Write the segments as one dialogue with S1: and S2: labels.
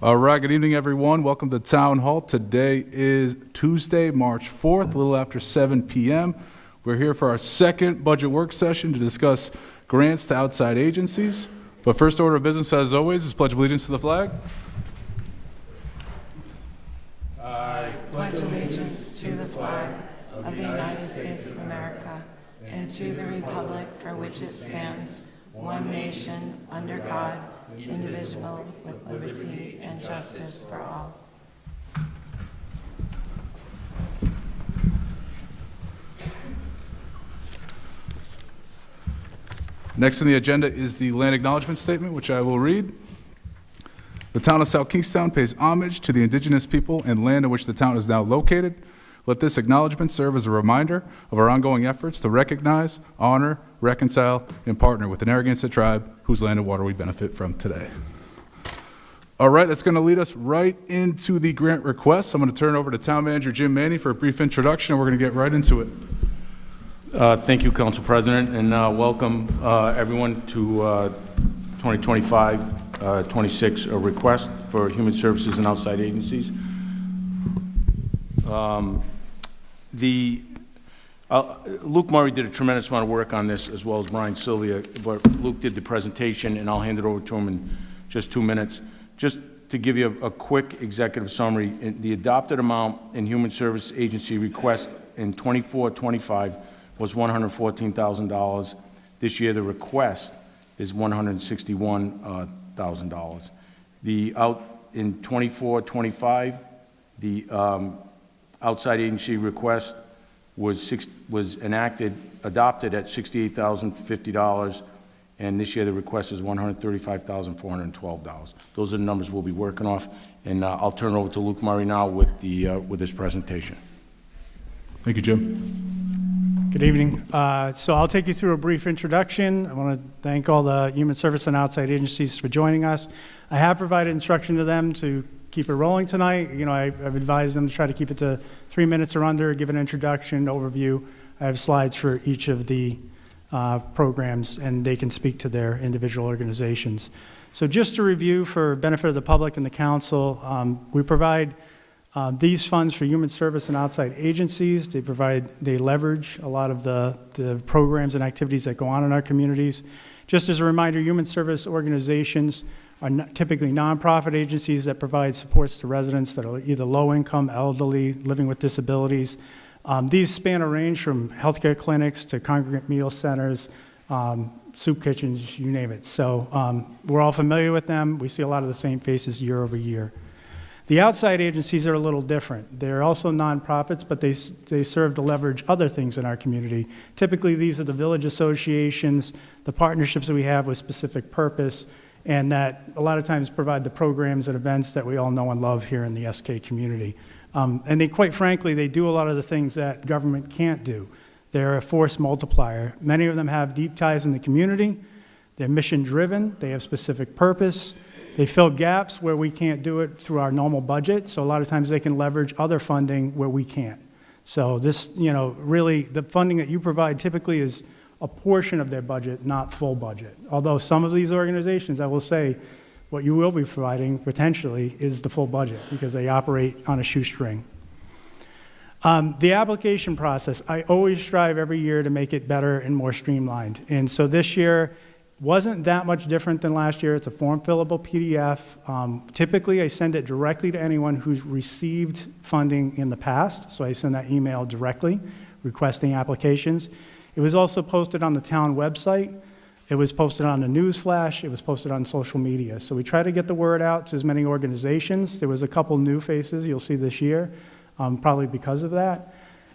S1: All right, good evening, everyone. Welcome to Town Hall. Today is Tuesday, March 4th, a little after 7 p.m. We're here for our second budget work session to discuss grants to outside agencies. But first order of business, as always, is pledge of allegiance to the flag.
S2: I pledge allegiance to the flag of the United States of America and to the republic for which it stands, one nation, under God, indivisible, with liberty and justice for all.
S1: Next on the agenda is the land acknowledgement statement, which I will read. The town of South Kingstown pays homage to the indigenous people and land in which the town is now located. Let this acknowledgement serve as a reminder of our ongoing efforts to recognize, honor, reconcile, and partner with the Narragansett tribe whose land and water we benefit from today. All right, that's going to lead us right into the grant requests. I'm going to turn it over to Town Manager Jim Manny for a brief introduction, and we're going to get right into it.
S3: Thank you, Council President, and welcome everyone to 2025-26 request for human services and outside agencies. Luke Murray did a tremendous amount of work on this, as well as Brian Sylvia, but Luke did the presentation, and I'll hand it over to him in just 2 minutes. Just to give you a quick executive summary, the adopted amount in Human Service Agency request in 24-25 was $114,000. This year, the request is $161,000. In 24-25, the outside agency request was adopted at $68,050, and this year the request is $135,412. Those are the numbers we'll be working off, and I'll turn it over to Luke Murray now with this presentation.
S1: Thank you, Jim.
S4: Good evening. So I'll take you through a brief introduction. I want to thank all the human service and outside agencies for joining us. I have provided instruction to them to keep it rolling tonight. You know, I've advised them to try to keep it to 3 minutes or under, give an introduction, overview. I have slides for each of the programs, and they can speak to their individual organizations. So just to review for benefit of the public and the council, we provide these funds for human service and outside agencies. They leverage a lot of the programs and activities that go on in our communities. Just as a reminder, human service organizations are typically nonprofit agencies that provide supports to residents that are either low income, elderly, living with disabilities. These span a range from healthcare clinics to congregate meal centers, soup kitchens, you name it. So we're all familiar with them. We see a lot of the same faces year over year. The outside agencies are a little different. They're also nonprofits, but they serve to leverage other things in our community. Typically, these are the village associations, the partnerships that we have with specific purpose, and that a lot of times provide the programs and events that we all know and love here in the SK community. And they, quite frankly, they do a lot of the things that government can't do. They're a force multiplier. Many of them have deep ties in the community. They're mission-driven. They have specific purpose. They fill gaps where we can't do it through our normal budget, so a lot of times they can leverage other funding where we can't. So this, really, the funding that you provide typically is a portion of their budget, not full budget. Although some of these organizations, I will say, what you will be providing potentially is the full budget because they operate on a shoestring. The application process, I always strive every year to make it better and more streamlined. And so this year, wasn't that much different than last year. It's a form fillable PDF. Typically, I send it directly to anyone who's received funding in the past. So I send that email directly requesting applications. It was also posted on the town website. It was posted on the news flash. It was posted on social media. So we try to get the word out to as many organizations. There was a couple new faces you'll see this year, probably because of that.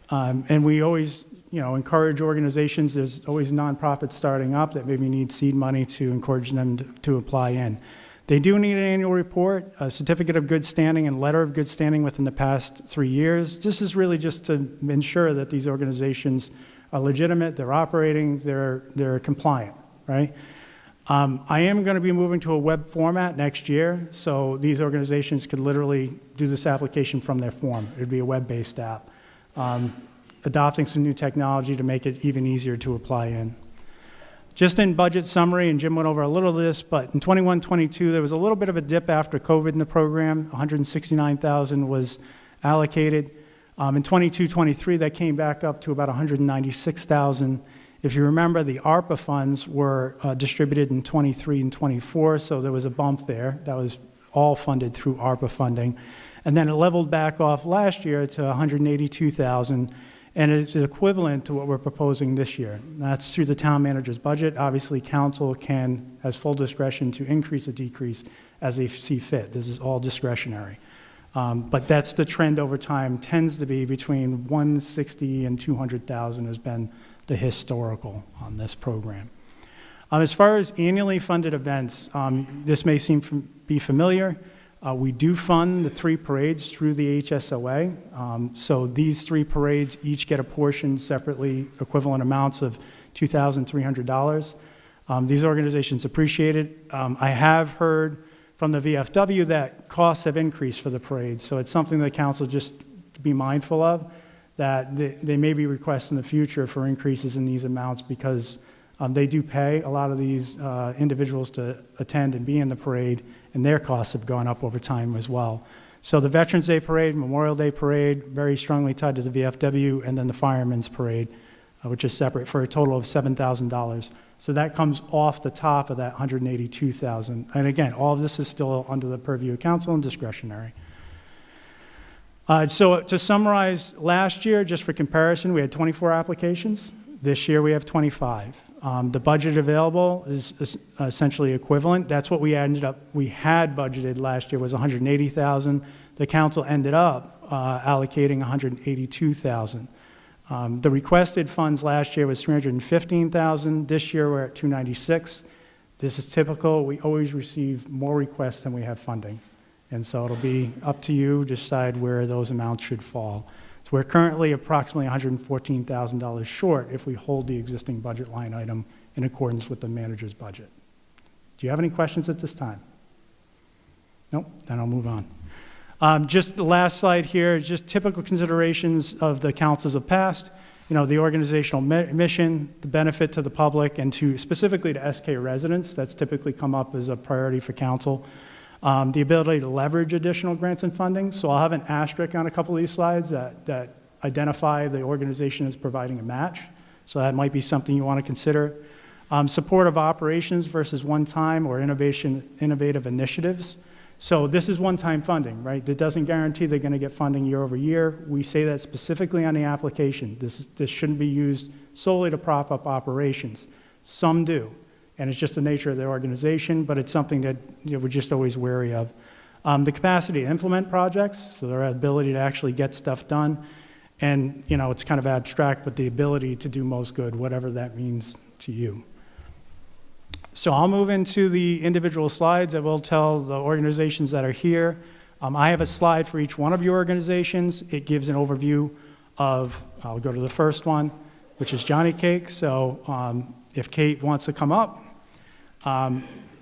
S4: And we always encourage organizations. There's always nonprofits starting up that maybe need seed money to encourage them to apply in. They do need an annual report, a certificate of good standing, and letter of good standing within the past 3 years. This is really just to ensure that these organizations are legitimate, they're operating, they're compliant, right? I am going to be moving to a web format next year, so these organizations could literally do this application from their form. It would be a web-based app. Adopting some new technology to make it even easier to apply in. Just in budget summary, and Jim went over a little of this, but in 21-22, there was a little bit of a dip after COVID in the program. $169,000 was allocated. In 22-23, that came back up to about $196,000. If you remember, the ARPA funds were distributed in 23 and 24, so there was a bump there. That was all funded through ARPA funding. And then it leveled back off last year to $182,000, and it's equivalent to what we're proposing this year. And that's through the town manager's budget. Obviously, council has full discretion to increase or decrease as they see fit. This is all discretionary. But that's the trend over time, tends to be between 160 and 200,000 has been the historical on this program. As far as annually funded events, this may be familiar. We do fund the 3 parades through the HSOA. So these 3 parades each get a portion separately, equivalent amounts of $2,300. These organizations appreciate it. I have heard from the VFW that costs have increased for the parade, so it's something that council just to be mindful of, that they may be requests in the future for increases in these amounts because they do pay a lot of these individuals to attend and be in the parade, and their costs have gone up over time as well. So the Veterans Day Parade, Memorial Day Parade, very strongly tied to the VFW, and then the Firemen's Parade, which is separate, for a total of $7,000. So that comes off the top of that $182,000. And again, all of this is still under the purview of council and discretionary. So to summarize, last year, just for comparison, we had 24 applications. This year we have 25. The budget available is essentially equivalent. That's what we had budgeted last year was $180,000. The council ended up allocating $182,000. The requested funds last year was $315,000. This year we're at $296,000. This is typical. We always receive more requests than we have funding. And so it'll be up to you to decide where those amounts should fall. So we're currently approximately $114,000 short if we hold the existing budget line item in accordance with the manager's budget. Do you have any questions at this time? Nope, then I'll move on. Just the last slide here is just typical considerations of the councils of past. You know, the organizational mission, the benefit to the public, and specifically to SK residents. That's typically come up as a priority for council. The ability to leverage additional grants and funding. So I'll have an asterisk on a couple of these slides that identify the organization as providing a match. So that might be something you want to consider. Support of operations versus one-time or innovative initiatives. So this is one-time funding, right? That doesn't guarantee they're going to get funding year over year. We say that specifically on the application. This shouldn't be used solely to prop up operations. Some do, and it's just the nature of their organization, but it's something that we're just always wary of. The capacity to implement projects, so their ability to actually get stuff done, and it's kind of abstract, but the ability to do most good, whatever that means to you. So I'll move into the individual slides. I will tell the organizations that are here. I have a slide for each one of your organizations. It gives an overview of, I'll go to the first one, which is Johnny Cake. So if Kate wants to come up,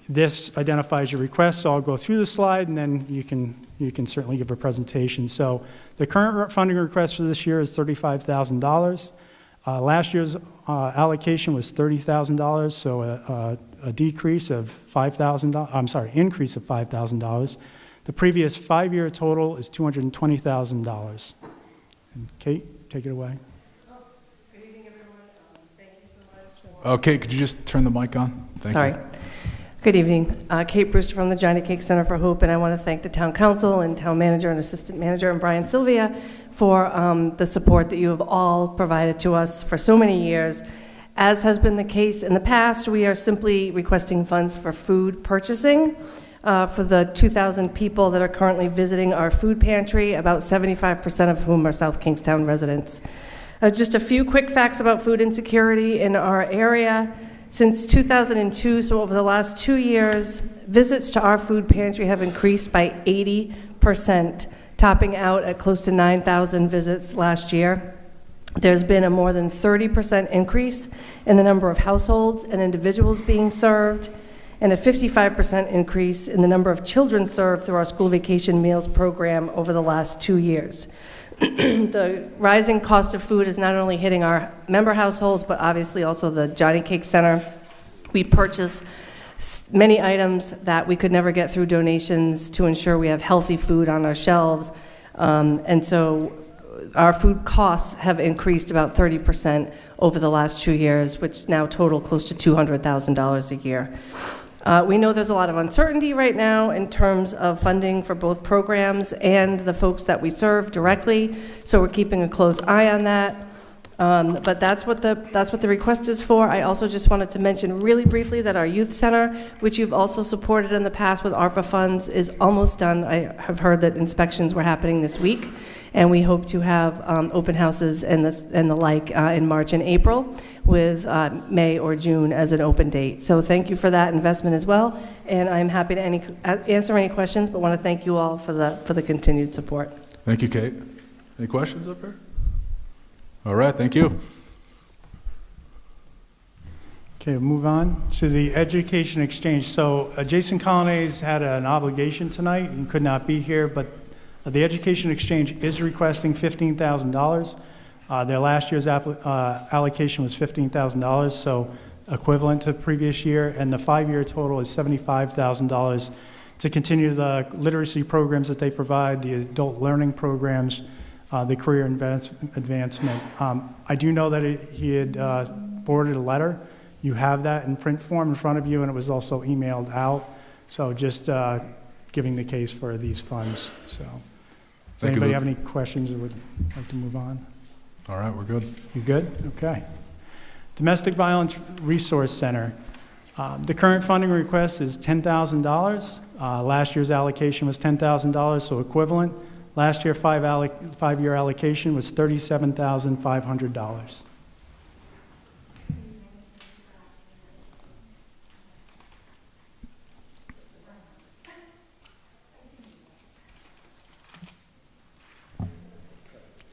S4: this identifies your request. So I'll go through the slide, and then you can certainly give a presentation. So the current funding request for this year is $35,000. Last year's allocation was $30,000, so a decrease of $5,000. I'm sorry, increase of $5,000. The previous 5-year total is $220,000. And Kate, take it away.
S5: Good evening, everyone. Thank you so much.
S1: Kate, could you just turn the mic on? Thank you.
S5: Good evening. Kate Brewster from the Johnny Cake Center for Hope, and I want to thank the town council and town manager and assistant manager and Brian Sylvia for the support that you have all provided to us for so many years. As has been the case in the past, we are simply requesting funds for food purchasing for the 2,000 people that are currently visiting our food pantry, about 75% of whom are South Kingstown residents. Just a few quick facts about food insecurity in our area. Since 2002, so over the last 2 years, visits to our food pantry have increased by 80%, topping out at close to 9,000 visits last year. There's been a more than 30% increase in the number of households and individuals being served, and a 55% increase in the number of children served through our school vacation meals program over the last 2 years. The rising cost of food is not only hitting our member households, but obviously also the Johnny Cake Center We purchase many items that we could never get through donations to ensure we have healthy food on our shelves. And so our food costs have increased about 30% over the last 2 years, which now total close to $200,000 a year. We know there's a lot of uncertainty right now in terms of funding for both programs and the folks that we serve directly, so we're keeping a close eye on that. But that's what the request is for. I also just wanted to mention really briefly that our youth center, which you've also supported in the past with ARPA funds, is almost done. I have heard that inspections were happening this week, and we hope to have open houses and the like in March and April, with May or June as an open date. So thank you for that investment as well, and I'm happy to answer any questions, but want to thank you all for the continued support.
S1: Thank you, Kate. Any questions up here? All right, thank you.
S4: Okay, we'll move on to the education exchange. So Jason Colonnese had an obligation tonight and could not be here, but the education exchange is requesting $15,000. Their last year's allocation was $15,000, so equivalent to previous year, and the 5-year total is $75,000 to continue the literacy programs that they provide, the adult learning programs, the career advancement. I do know that he had forwarded a letter. You have that in print form in front of you, and it was also emailed out. So just giving the case for these funds. So, does anybody have any questions or would like to move on?
S1: All right, we're good.
S4: You good? Okay. Domestic Violence Resource Center. The current funding request is $10,000. Last year's allocation was $10,000, so equivalent. Last year, 5-year allocation was $37,500.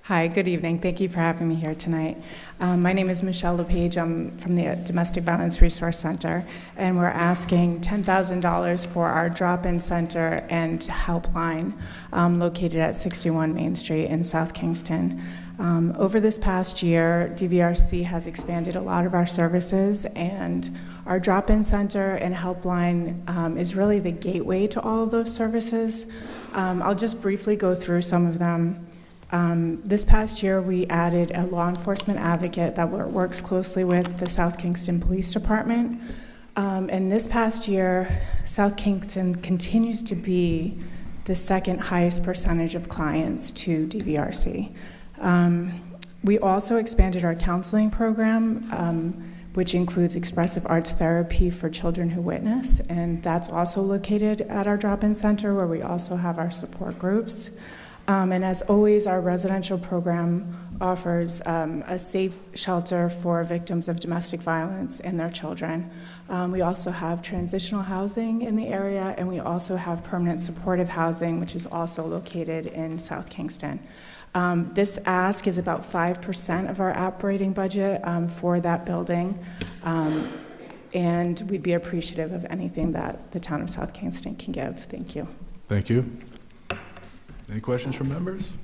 S6: Hi, good evening. Thank you for having me here tonight. My name is Michelle LePage. I'm from the Domestic Violence Resource Center, and we're asking $10,000 for our drop-in center and helpline located at 61 Main Street in South Kingston. Over this past year, DVRC has expanded a lot of our services, and our drop-in center and helpline is really the gateway to all of those services. I'll just briefly go through some of them. This past year, we added a law enforcement advocate that works closely with the South Kingston Police Department. And this past year, South Kingston continues to be the second highest percentage of clients to DVRC. We also expanded our counseling program, which includes expressive arts therapy for children who witness, and that's also located at our drop-in center, where we also have our support groups. And as always, our residential program offers a safe shelter for victims of domestic violence and their children. We also have transitional housing in the area, and we also have permanent supportive housing, which is also located in South Kingston. This ask is about 5% of our operating budget for that building, and we'd be appreciative of anything that the town of South Kingston can give. Thank you.
S1: Thank you. Any questions from members?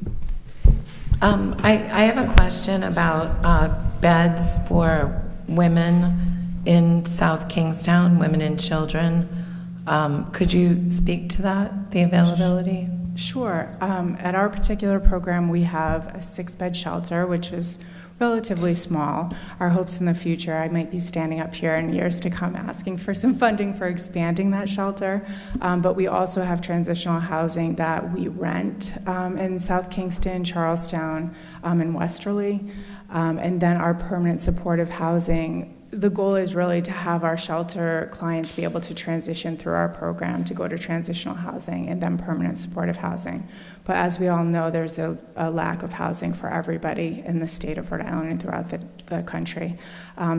S2: I have a question about beds for women in South Kingstown, women and children. Could you speak to that, the availability?
S6: Sure. At our particular program, we have a 6-bed shelter, which is relatively small. Our hopes in the future, I might be standing up here in years to come asking for some funding for expanding that shelter. But we also have transitional housing that we rent in South Kingston, Charlestown, and Westerly. And then our permanent supportive housing, the goal is really to have our shelter clients be able to transition through our program to go to transitional housing and then permanent supportive housing. But as we all know, there's a lack of housing for everybody in the state of Rhode Island and throughout the country.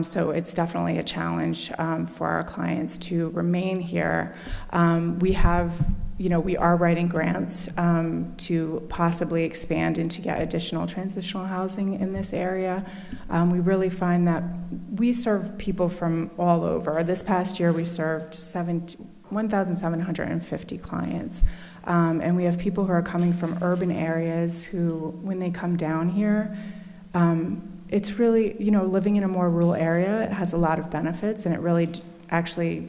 S6: So it's definitely a challenge for our clients to remain here. We are writing grants to possibly expand and to get additional transitional housing in this area. We really find that we serve people from all over. This past year, we served 1,750 clients. And we have people who are coming from urban areas who, when they come down here, it's really, living in a more rural area, it has a lot of benefits, and it really actually,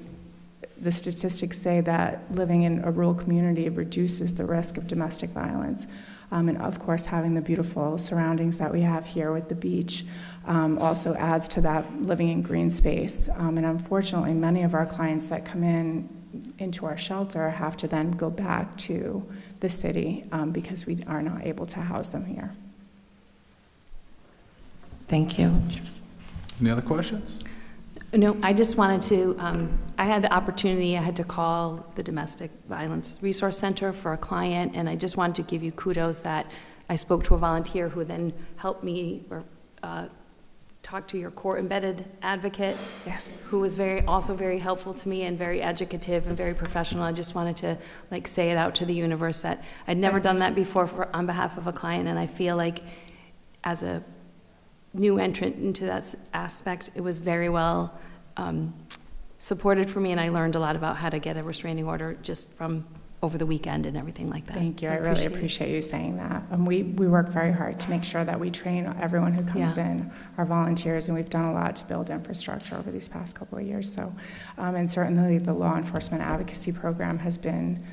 S6: the statistics say that living in a rural community reduces the risk of domestic violence. And of course, having the beautiful surroundings that we have here with the beach also adds to that living in green space. And unfortunately, many of our clients that come into our shelter have to then go back to the city because we are not able to house them here.
S2: Thank you.
S1: Any other questions?
S7: No, I just wanted to, I had the opportunity, I had to call the Domestic Violence Resource Center for a client, and I just wanted to give you kudos that I spoke to a volunteer who then helped me or talk to your court-embedded advocate.
S6: Yes.
S7: Who was also very helpful to me and very educative and very professional. I just wanted to say it out to the universe that I'd never done that before on behalf of a client, and I feel like as a new entrant into that aspect, it was very well supported for me, and I learned a lot about how to get a restraining order just from over the weekend and everything like that.
S6: Thank you.
S7: So
S6: I really appreciate you saying that. And we work very hard to make sure that we train everyone who comes in, our volunteers, and we've done a lot to build infrastructure over these past couple of years. So, and certainly the law enforcement advocacy program has been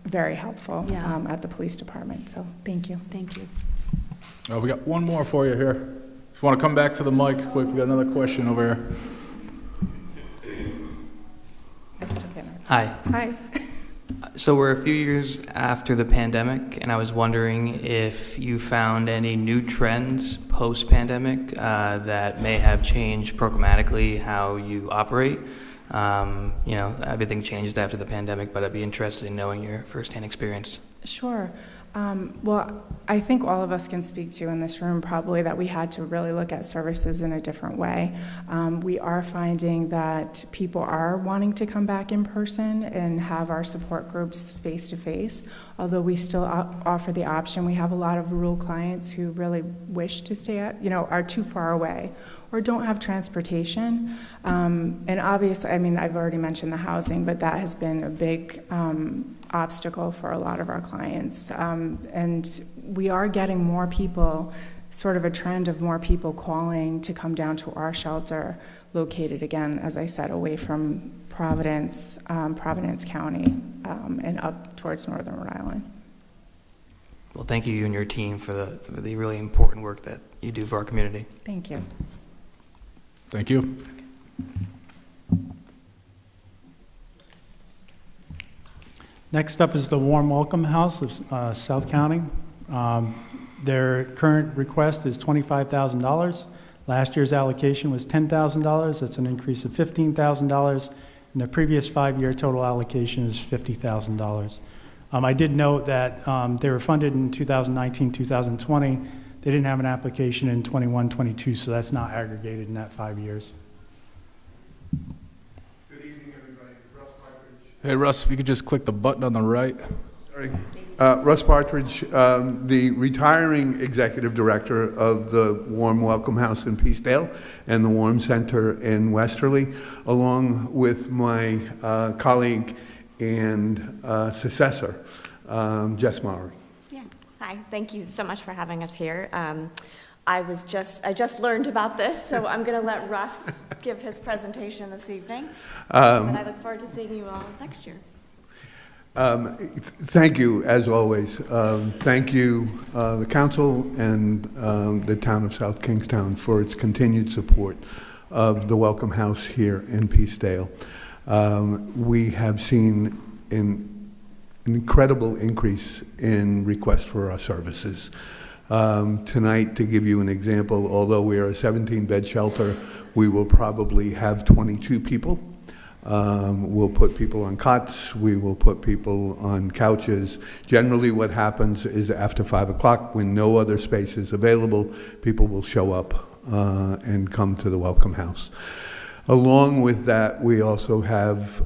S6: very helpful at the police department. So thank you.
S7: Thank you.
S1: We got one more for you here. If you want to come back to the mic quick, we got another question over here.
S8: Hi.
S6: Hi.
S8: So we're a few years after the pandemic, and I was wondering if you found any new trends post-pandemic that may have changed programmatically how you operate. Everything changed after the pandemic, but I'd be interested in knowing your firsthand experience.
S6: Sure. Well, I think all of us can speak to in this room probably that we had to really look at services in a different way. We are finding that people are wanting to come back in person and have our support groups face to face, although we still offer the option. We have a lot of rural clients who really wish to stay are too far away or don't have transportation. And obviously, I've already mentioned the housing, but that has been a big obstacle for a lot of our clients. And we are getting more people, sort of a trend of more people calling to come down to our shelter, located again, as I said, away from Providence County, and up towards northern Rhode Island.
S8: Well, thank you and your team for the really important work that you do for our community.
S6: Thank you.
S1: Thank you.
S4: Next up is the Warm Welcome House of South County. Their current request is $25,000. Last year's allocation was $10,000. That's an increase of $15,000. And the previous 5-year total allocation is $50,000. I did note that they were funded in 2019, 2020. They didn't have an application in 21, 22, so that's not aggregated in that 5 years.
S1: Good evening, everybody. Russ Partridge. Hey, Russ, if you could just click the button on the right.
S9: Sorry. Russ Partridge, the retiring executive director of the Warm Welcome House in Peacedale and the Warm Center in Westerly, along with my colleague and successor, Jess Mowry.
S10: Yeah. Hi. Thank you so much for having us here. I just learned about this, so I'm going to let Russ give his presentation this evening. And I look forward to seeing you all next year.
S9: Thank you, as always. Thank you, the council and the town of South Kingstown for its continued support of the Welcome House here in Peacedale. We have seen an incredible increase in requests for our services. Tonight, to give you an example, although we are a 17-bed shelter, we will probably have 22 people. We'll put people on cots, we will put people on couches. Generally what happens is after 5 o'clock, when no other space is available, people will show up and come to the Welcome House. Along with that, we also have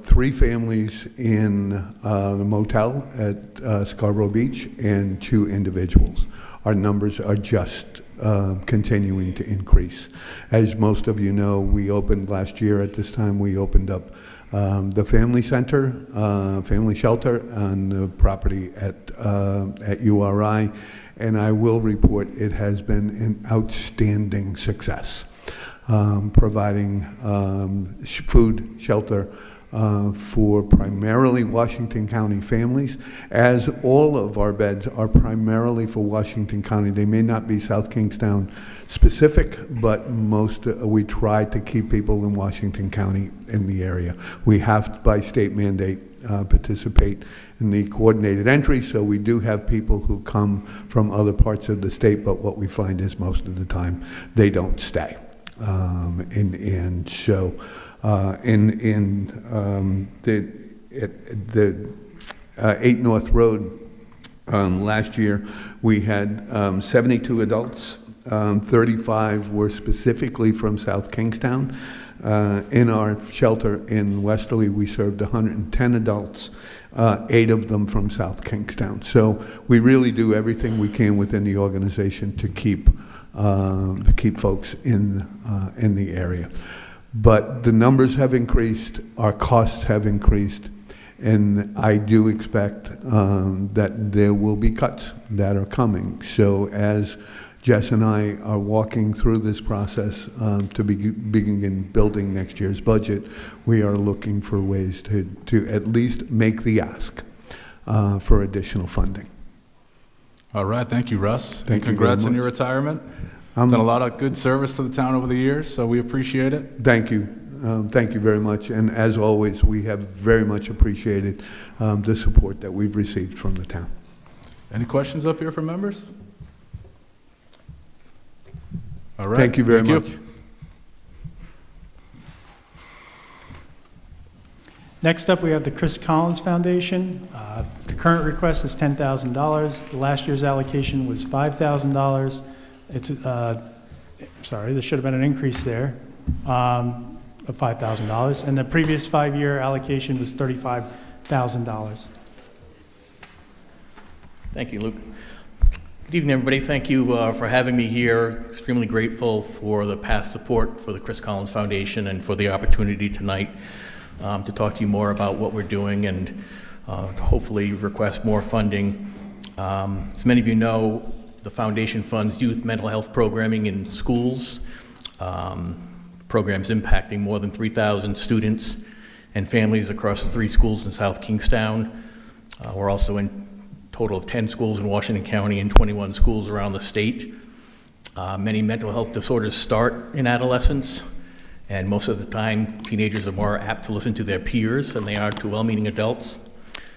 S9: 3 families in the motel at Scarborough Beach and 2 individuals. Our numbers are just continuing to increase. As most of you know, we opened last year at this time, we opened up the family center, family shelter on the property at URI, and I will report it has been an outstanding success. providing food, shelter, for primarily Washington County families, as all of our beds are primarily for Washington County. They may not be South Kingstown specific, but we try to keep people in Washington County in the area. We have, by state mandate, participate in the coordinated entry, so we do have people who come from other parts of the state, but what we find is most of the time they don't stay. And so the 8 North Road, last year, we had 72 adults. 35 were specifically from South Kingstown. In our shelter in Westerly, we served 110 adults, 8 of them from South Kingstown. So we really do everything we can within the organization to keep folks in the area. But the numbers have increased, our costs have increased, and I do expect that there will be cuts that are coming. So as Jess and I are walking through this process to begin building next year's budget, we are looking for ways to at least make the ask for additional funding.
S1: All right, thank you, Russ.
S9: Thank you
S1: Congrats
S9: very
S1: on your
S9: much.
S1: retirement. Done a lot of good service to the town over the years, so we appreciate it.
S9: Thank you. Thank you very much. And as always, we have very much appreciated the support that we've received from the town.
S1: Any questions up here from members? All right.
S9: Thank you very much.
S4: Next up, we have the Chris Collins Foundation. The current request is $10,000. Last year's allocation was $5,000. It's, sorry, there should have been an increase there of $5,000. And the previous 5-year allocation was $35,000.
S11: Thank you, Luke. Good evening, everybody. Thank you for having me here. Extremely grateful for the past support for the Chris Collins Foundation and for the opportunity tonight to talk to you more about what we're doing and hopefully request more funding. As many of you know, the foundation funds youth mental health programming in schools, programs impacting more than 3,000 students and families across the 3 schools in South Kingstown. We're also in total of 10 schools in Washington County and 21 schools around the state. Many mental health disorders start in adolescence, and most of the time, teenagers are more apt to listen to their peers than they are to well-meaning adults.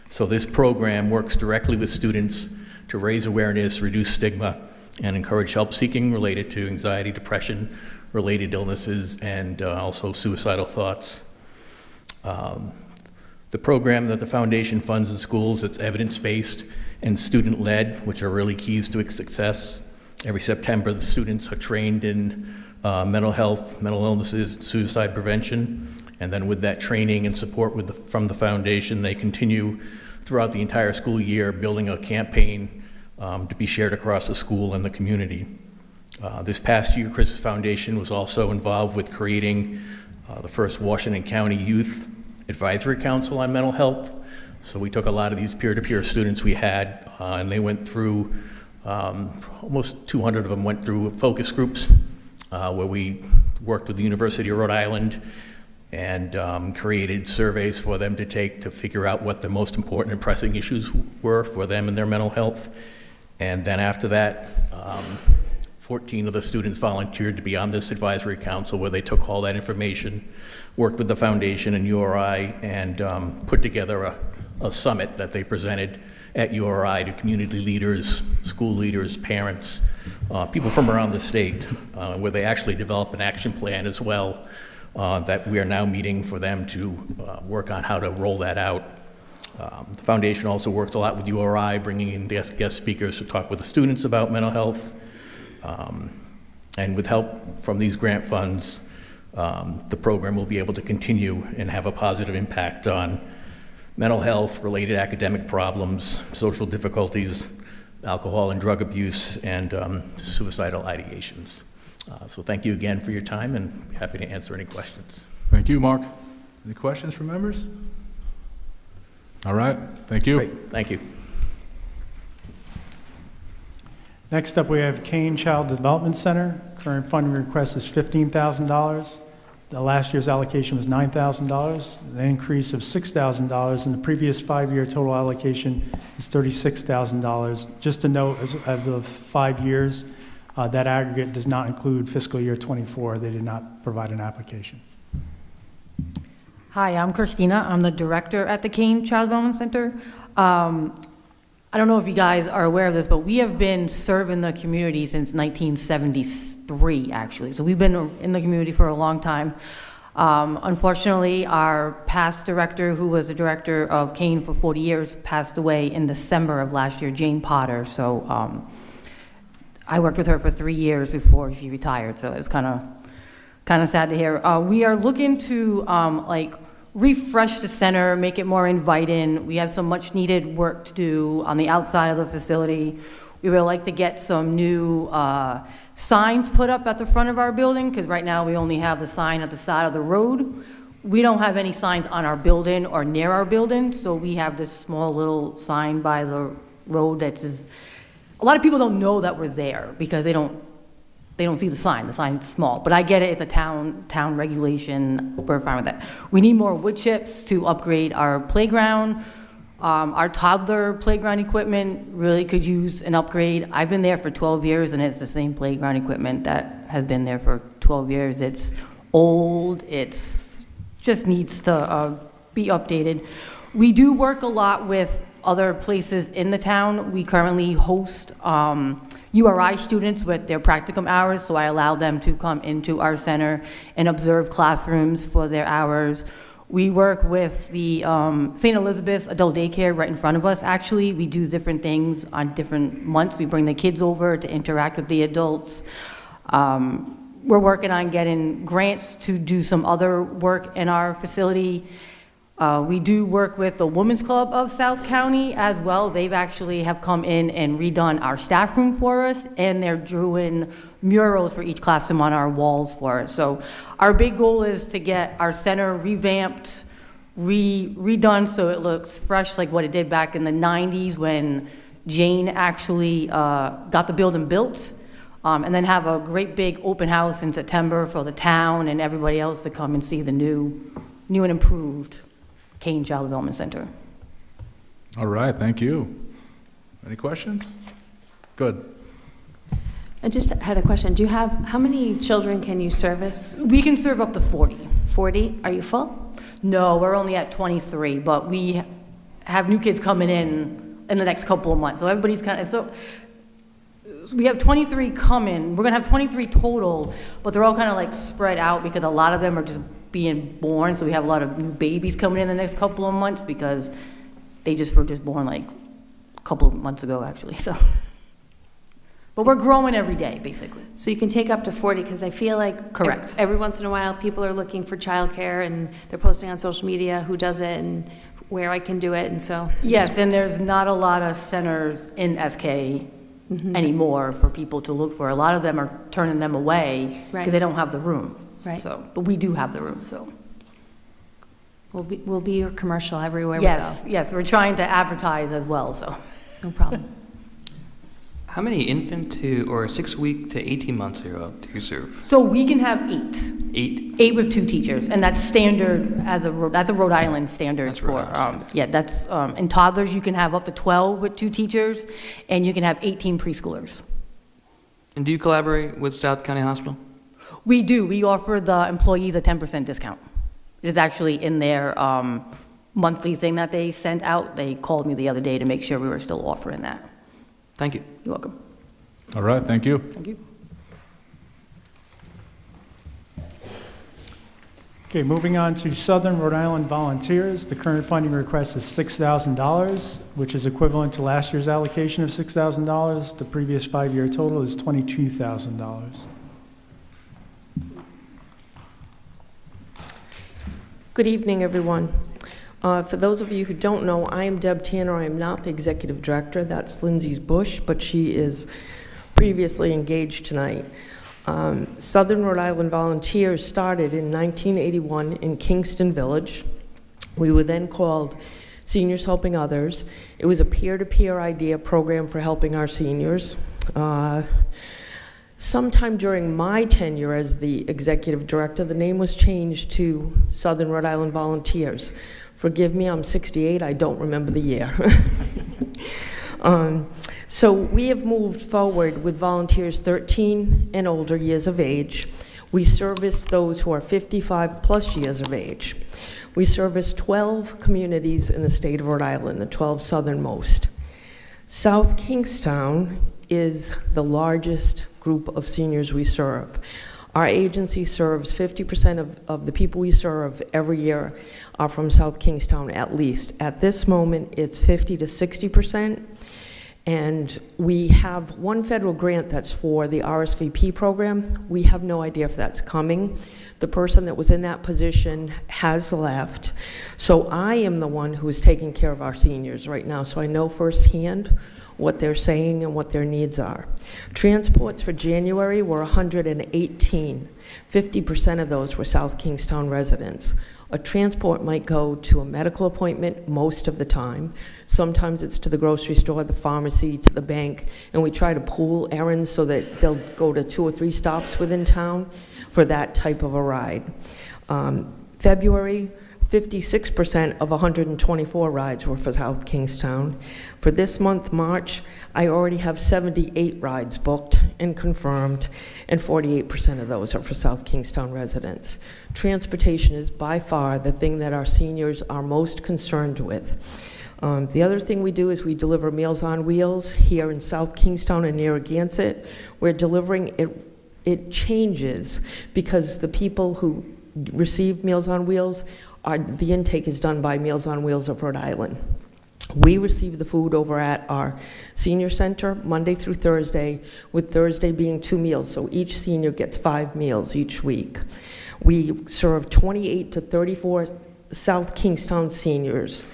S11: So this program works directly with students to raise awareness, reduce stigma, and encourage help seeking related to anxiety, depression, related illnesses, and also suicidal thoughts. The program that the foundation funds in schools, it's evidence-based and student-led, which are really keys to its success. Every September, the students are trained in mental health, mental illnesses, suicide prevention, and then with that training and support from the foundation, they continue throughout the entire school year building a campaign to be shared across the school and the community. This past year, Chris Foundation was also involved with creating the first Washington County Youth Advisory Council on mental health. So we took a lot of these peer-to-peer students we had, and they went through, almost 200 of them went through focus groups where we worked with the University of Rhode Island and created surveys for them to take to figure out what the most important and pressing issues were for them and their mental health. And then after that, 14 of the students volunteered to be on this advisory council where they took all that information, worked with the foundation and URI, and put together a summit that they presented at URI to community leaders, school leaders, parents, people from around the state, where they actually developed an action plan as well that we are now meeting for them to work on how to roll that out. The foundation also works a lot with URI, bringing in guest speakers to talk with the students about mental health. And with help from these grant funds, the program will be able to continue and have a positive impact on mental health, related academic problems, social difficulties, alcohol and drug abuse, and suicidal ideations. So thank you again for your time, and happy to answer any questions.
S1: Thank you, Mark. Any questions from members? All right, thank you.
S11: Great, thank you.
S4: Next up, we have Kane Child Development Center. Current funding request is $15,000. The last year's allocation was $9,000, an increase of $6,000, and the previous 5-year total allocation is $36,000. Just to note, as of 5 years, that aggregate does not include fiscal year '24. They did not provide an application.
S12: Hi, I'm Christina. I'm the director at the Kane Child Development Center. I don't know if you guys are aware of this, but we have been serving the community since 1973, actually. So we've been in the community for a long time. Unfortunately, our past director, who was the director of Kane for 40 years, passed away in December of last year, Jane Potter. So I worked with her for 3 years before she retired, so it's kind of sad to hear. We are looking to refresh the center, make it more inviting. We have some much needed work to do on the outside of the facility. We would like to get some new signs put up at the front of our building, because right now we only have the sign at the side of the road. We don't have any signs on our building or near our building, so we have this small little sign by the road that is, a lot of people don't know that we're there because they don't see the sign. The sign's small, but I get it. It's a town regulation. We're fine with that. We need more wood chips to upgrade our playground. Our toddler playground equipment really could use an upgrade. I've been there for 12 years, and it's the same playground equipment that has been there for 12 years. It's old. It's just needs to be updated. We do work a lot with other places in the town. We currently host URI students with their practicum hours, so I allow them to come into our center and observe classrooms for their hours. We work with the St. Elizabeth Adult Daycare right in front of us, actually. We do different things on different months. We bring the kids over to interact with the adults. We're working on getting grants to do some other work in our facility. We do work with the Women's Club of South County as well. They've actually have come in and redone our staff room for us, and they're drawing murals for each classroom on our walls for us. So our big goal is to get our center revamped, redone so it looks fresh like what it did back in the 90s when Jane actually got the building built, and then have a great big open house in September for the town and everybody else to come and see the new and improved Kane Child Development Center.
S1: All right, thank you. Any questions? Good.
S7: I just had a question. How many children can you service?
S12: We can serve up to 40.
S7: 40? Are you full?
S12: No, we're only at 23, but we have new kids coming in the next couple of months. So everybody's kind of, so we have 23 coming. We're going to have 23 total, but they're all kind of like spread out because a lot of them are just being born. So we have a lot of new babies coming in the next couple of months because they were just born like a couple of months ago, actually. So. But we're growing every day, basically.
S7: So you can take up to 40, because I feel like
S12: Correct.
S7: Every once in a while, people are looking for childcare, and they're posting on social media who does it and where I can do it, and so.
S12: Yes, and there's not a lot of centers in SK anymore for people to look for. A lot of them are turning them away because they don't have the room.
S7: Right.
S12: So, but we do have the room, so.
S7: We'll be your commercial everywhere we go.
S12: Yes, we're trying to advertise as well, so.
S7: No problem.
S8: How many infant to, or 6 week to 18 months do you serve?
S12: So we can have 8.
S8: 8?
S12: 8 with 2 teachers, and that's standard that's a Rhode Island standard
S8: That's Rhode Island standard.
S12: that's, in toddlers, you can have up to 12 with 2 teachers, and you can have 18 preschoolers.
S8: And do you collaborate with South County Hospital?
S12: We do. We offer the employees a 10% discount. It is actually in their monthly thing that they sent out. They called me the other day to make sure we were still offering that.
S8: Thank you.
S12: You're welcome.
S1: All right, thank you.
S12: Thank you.
S4: Okay, moving on to Southern Rhode Island Volunteers. The current funding request is $6,000, which is equivalent to last year's allocation of $6,000. The previous 5-year total is $22,000.
S13: Good evening, everyone. For those of you who don't know, I am Deb Tanner. I am not the executive director. That's Lindsay Bush, but she is previously engaged tonight. Southern Rhode Island Volunteers started in 1981 in Kingston Village. We were then called Seniors Helping Others. It was a peer-to-peer idea program for helping our seniors. Sometime during my tenure as the executive director, the name was changed to Southern Rhode Island Volunteers. Forgive me, I'm 68, I don't remember the year. So we have moved forward with volunteers 13 and older years of age. We service those who are 55 plus years of age. We service 12 communities in the state of Rhode Island, the 12 southernmost. South Kingstown is the largest group of seniors we serve. Our agency serves 50% of the people we serve every year are from South Kingstown at least. At this moment, it's 50 to 60%. And we have one federal grant that's for the RSVP program. We have no idea if that's coming. The person that was in that position has left. So I am the one who is taking care of our seniors right now, so I know firsthand what they're saying and what their needs are. Transports for January were 118. 50% of those were South Kingstown residents. A transport might go to a medical appointment most of the time. Sometimes it's to the grocery store, the pharmacy, to the bank, and we try to pool errands so that they'll go to 2 or 3 stops within town for that type of a ride. February, 56% of 124 rides were for South Kingstown. For this month, March, I already have 78 rides booked and confirmed, and 48% of those are for South Kingstown residents. Transportation is by far the thing that our seniors are most concerned with. The other thing we do is we deliver Meals on Wheels here in South Kingstown and Narragansett. We're delivering it changes because the people who receive Meals on Wheels the intake is done by Meals on Wheels of Rhode Island. We receive the food over at our senior center Monday through Thursday, with Thursday being 2 meals, so each senior gets 5 meals each week. We serve 28 to 34 South Kingstown seniors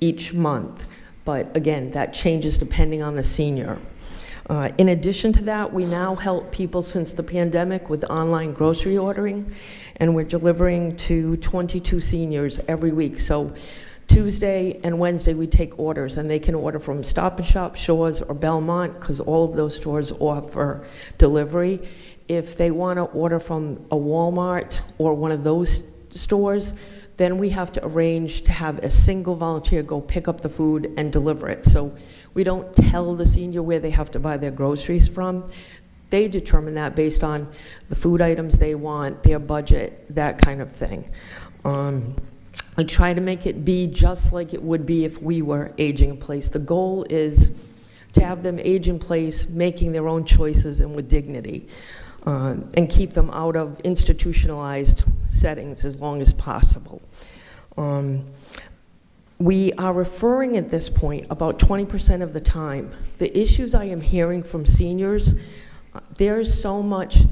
S13: each month, but again, that changes depending on the senior. In addition to that, we now help people since the pandemic with online grocery ordering, and we're delivering to 22 seniors every week. So Tuesday and Wednesday we take orders, and they can order from Stop and Shop, Shores, or Belmont, because all of those stores offer delivery. If they want to order from a Walmart or one of those stores, then we have to arrange to have a single volunteer go pick up the food and deliver it. So we don't tell the senior where they have to buy their groceries from. They determine that based on the food items they want, their budget, that kind of thing. I try to make it be just like it would be if we were aging in place. The goal is to have them age in place, making their own choices and with dignity, and keep them out of institutionalized settings as long as possible. We are referring at this point about 20% of the time. The issues I am hearing from seniors, there's so much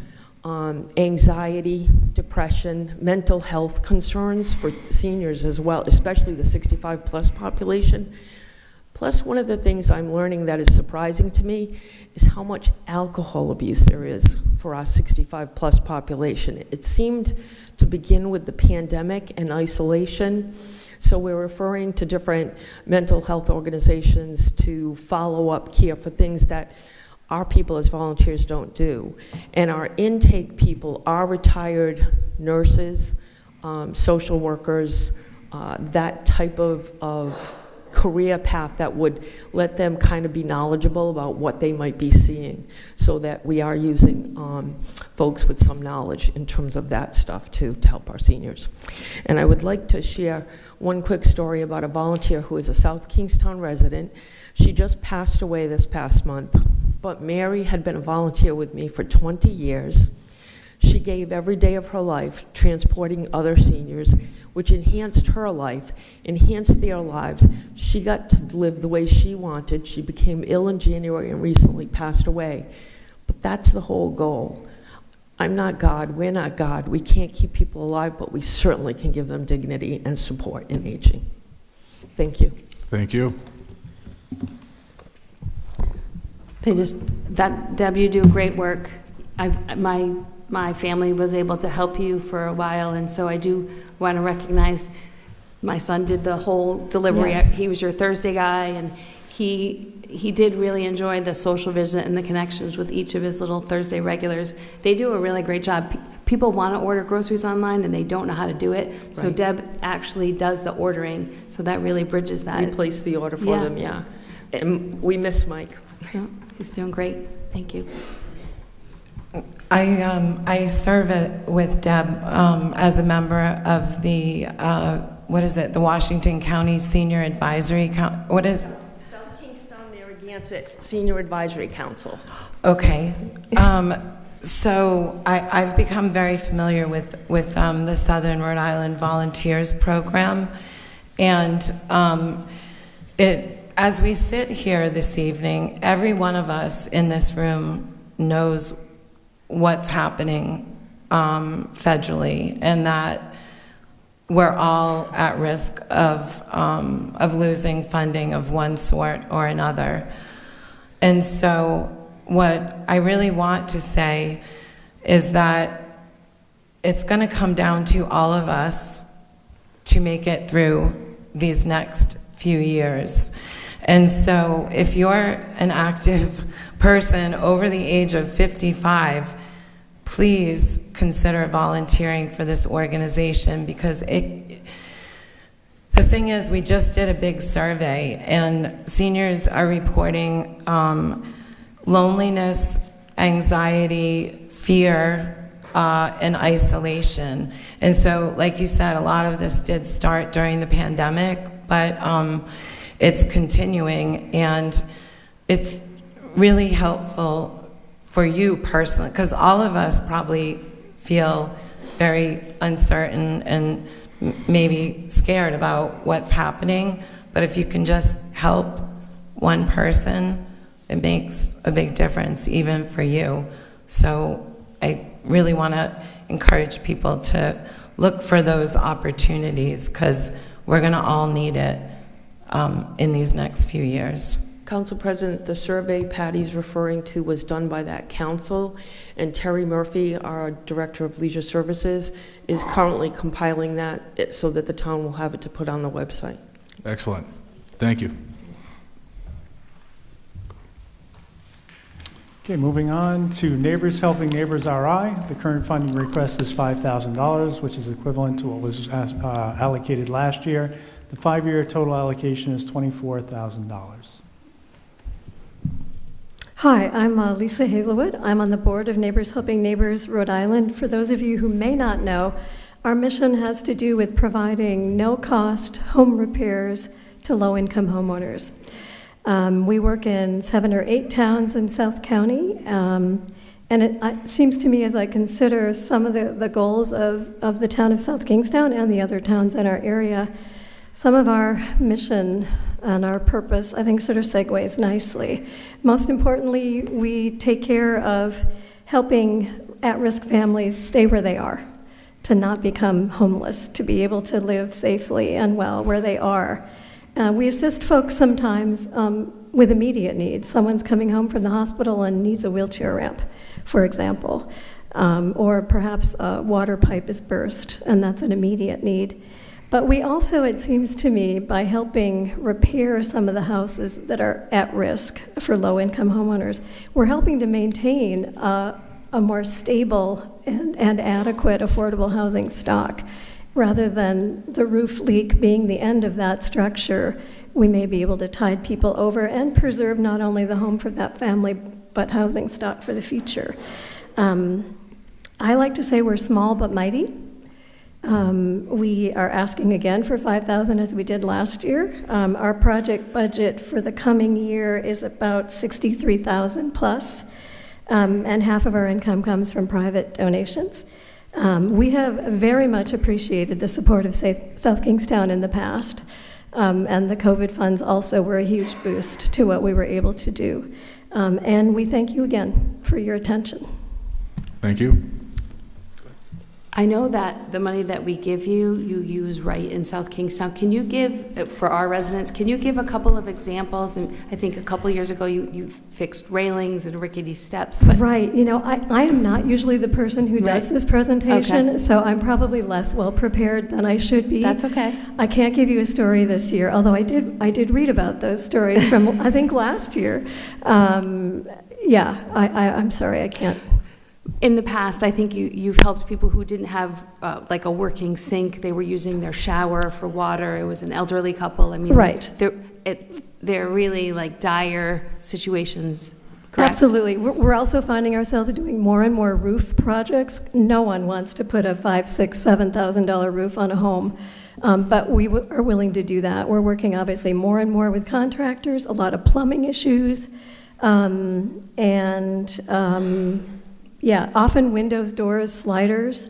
S13: anxiety, depression, mental health concerns for seniors as well, especially the 65 plus population. Plus, one of the things I'm learning that is surprising to me is how much alcohol abuse there is for our 65 plus population. It seemed to begin with the pandemic and isolation. So we're referring to different mental health organizations to follow up care for things that our people as volunteers don't do. And our intake people are retired nurses, social workers, that type of career path that would let them kind of be knowledgeable about what they might be seeing, so that we are using folks with some knowledge in terms of that stuff too, to help our seniors. And I would like to share one quick story about a volunteer who is a South Kingstown resident. She just passed away this past month, but Mary had been a volunteer with me for 20 years. She gave every day of her life transporting other seniors, which enhanced her life, enhanced their lives. She got to live the way she wanted. She became ill in January and recently passed away. But that's the whole goal. I'm not God, we're not God. We can't keep people alive, but we certainly can give them dignity and support in aging. Thank you.
S1: Thank you.
S7: Deb, you do great work. My family was able to help you for a while, and so I do want to recognize my son did the whole delivery.
S5: Yes.
S7: He was your Thursday guy, and he did really enjoy the social visit and the connections with each of his little Thursday regulars. They do a really great job. People want to order groceries online and they don't know how to do it. So
S13: Right.
S7: Deb actually does the ordering, so that really bridges that.
S13: We place the order for
S7: Yeah.
S13: them, yeah. And we miss Mike.
S7: Yeah, he's doing great. Thank you.
S2: I serve with Deb as a member of the, the Washington County Senior Advisory what is?
S13: South Kingstown Narragansett Senior Advisory Council.
S2: Okay. So I've become very familiar with the Southern Rhode Island Volunteers Program. And as we sit here this evening, every one of us in this room knows what's happening federally, and that we're all at risk of losing funding of one sort or another. And so what I really want to say is that it's going to come down to all of us to make it through these next few years. And so if you're an active person over the age of 55, please consider volunteering for this organization, because the thing is, we just did a big survey and seniors are reporting loneliness, anxiety, fear, and isolation. And so, like you said, a lot of this did start during the pandemic, but it's continuing, and it's really helpful for you personally, because all of us probably feel very uncertain and maybe scared about what's happening, but if you can just help one person, it makes a big difference, even for you. So I really want to encourage people to look for those opportunities, because we're going to all need it in these next few years.
S13: Council President, the survey Patty's referring to was done by that council, and Terry Murphy, our Director of Leisure Services, is currently compiling that so that the town will have it to put on the website.
S1: Excellent. Thank you.
S4: Okay, moving on to Neighbors Helping Neighbors RI. The current funding request is $5,000, which is equivalent to what was allocated last year. The 5-year total allocation is $24,000.
S14: Hi, I'm Lisa Hazelwood. I'm on the board of Neighbors Helping Neighbors Rhode Island. For those of you who may not know, our mission has to do with providing no-cost home repairs to low-income homeowners. We work in 7 or 8 towns in South County, and it seems to me, as I consider some of the goals of the town of South Kingstown and the other towns in our area, some of our mission and our purpose, I think, sort of segues nicely. Most importantly, we take care of helping at-risk families stay where they are, to not become homeless, to be able to live safely and well where they are. We assist folks sometimes with immediate needs. Someone's coming home from the hospital and needs a wheelchair ramp, for example, or perhaps a water pipe is burst, and that's an immediate need. But we also, it seems to me, by helping repair some of the houses that are at risk for low-income homeowners, we're helping to maintain a more stable and adequate affordable housing stock. Rather than the roof leak being the end of that structure, we may be able to tide people over and preserve not only the home for that family, but housing stock for the future. I like to say we're small but mighty. We are asking again for $5,000 as we did last year. Our project budget for the coming year is about $63,000 plus, and half of our income comes from private donations. We have very much appreciated the support of South Kingstown in the past, and the COVID funds also were a huge boost to what we were able to do. And we thank you again for your attention.
S1: Thank you.
S7: I know that the money that we give you, you use right in South Kingstown. Can you give, for our residents, can you give a couple of examples? And I think a couple years ago, you fixed railings and rickety steps, but.
S14: Right, I am not usually the person who does
S7: Right.
S14: this presentation,
S7: Okay.
S14: so I'm probably less well-prepared than I should be.
S7: That's okay.
S14: I can't give you a story this year, although I did read about those stories from, I think, last year. Yeah, I'm sorry, I can't.
S7: In the past, I think you've helped people who didn't have like a working sink. They were using their shower for water. It was an elderly couple. I mean,
S14: Right.
S7: They're really like dire situations, correct?
S14: Absolutely. We're also finding ourselves doing more and more roof projects. No one wants to put a $5,000, $6,000, $7,000 roof on a home, but we are willing to do that. We're working obviously more and more with contractors, a lot of plumbing issues, yeah, often windows, doors, sliders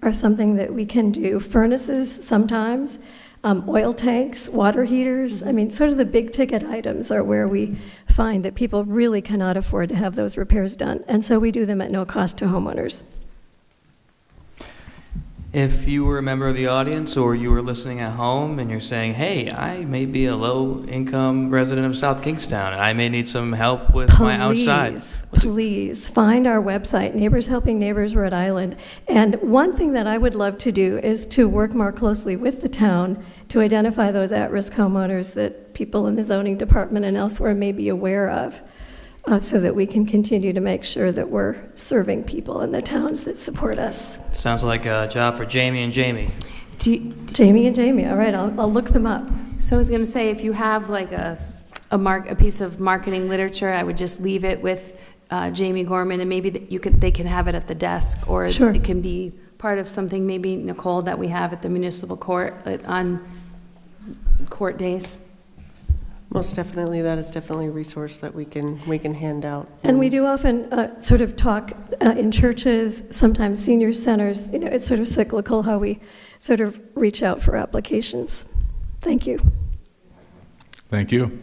S14: are something that we can do. Furnaces sometimes, oil tanks, water heaters. I mean, sort of the big ticket items are where we find that people really cannot afford to have those repairs done. And so we do them at no cost to homeowners.
S8: If you were a member of the audience or you were listening at home and you're saying, hey, I may be a low-income resident of South Kingstown and I may need some help with my outside.
S14: Please find our website, Neighbors Helping Neighbors Rhode Island. And one thing that I would love to do is to work more closely with the town to identify those at-risk homeowners that people in the zoning department and elsewhere may be aware of, so that we can continue to make sure that we're serving people in the towns that support us.
S8: Sounds like a job for Jamie and Jamie.
S14: Jamie and Jamie, all right, I'll look them up.
S7: So I was going to say, if you have like a piece of marketing literature, I would just leave it with Jamie Gorman, and maybe they can have it at the desk, or
S14: Sure.
S7: it can be part of something, maybe, Nicole, that we have at the municipal court on court days.
S15: Most definitely, that is definitely a resource that we can hand out.
S14: And we do often sort of talk in churches, sometimes senior centers. It's sort of cyclical how we sort of reach out for applications. Thank you.
S1: Thank you.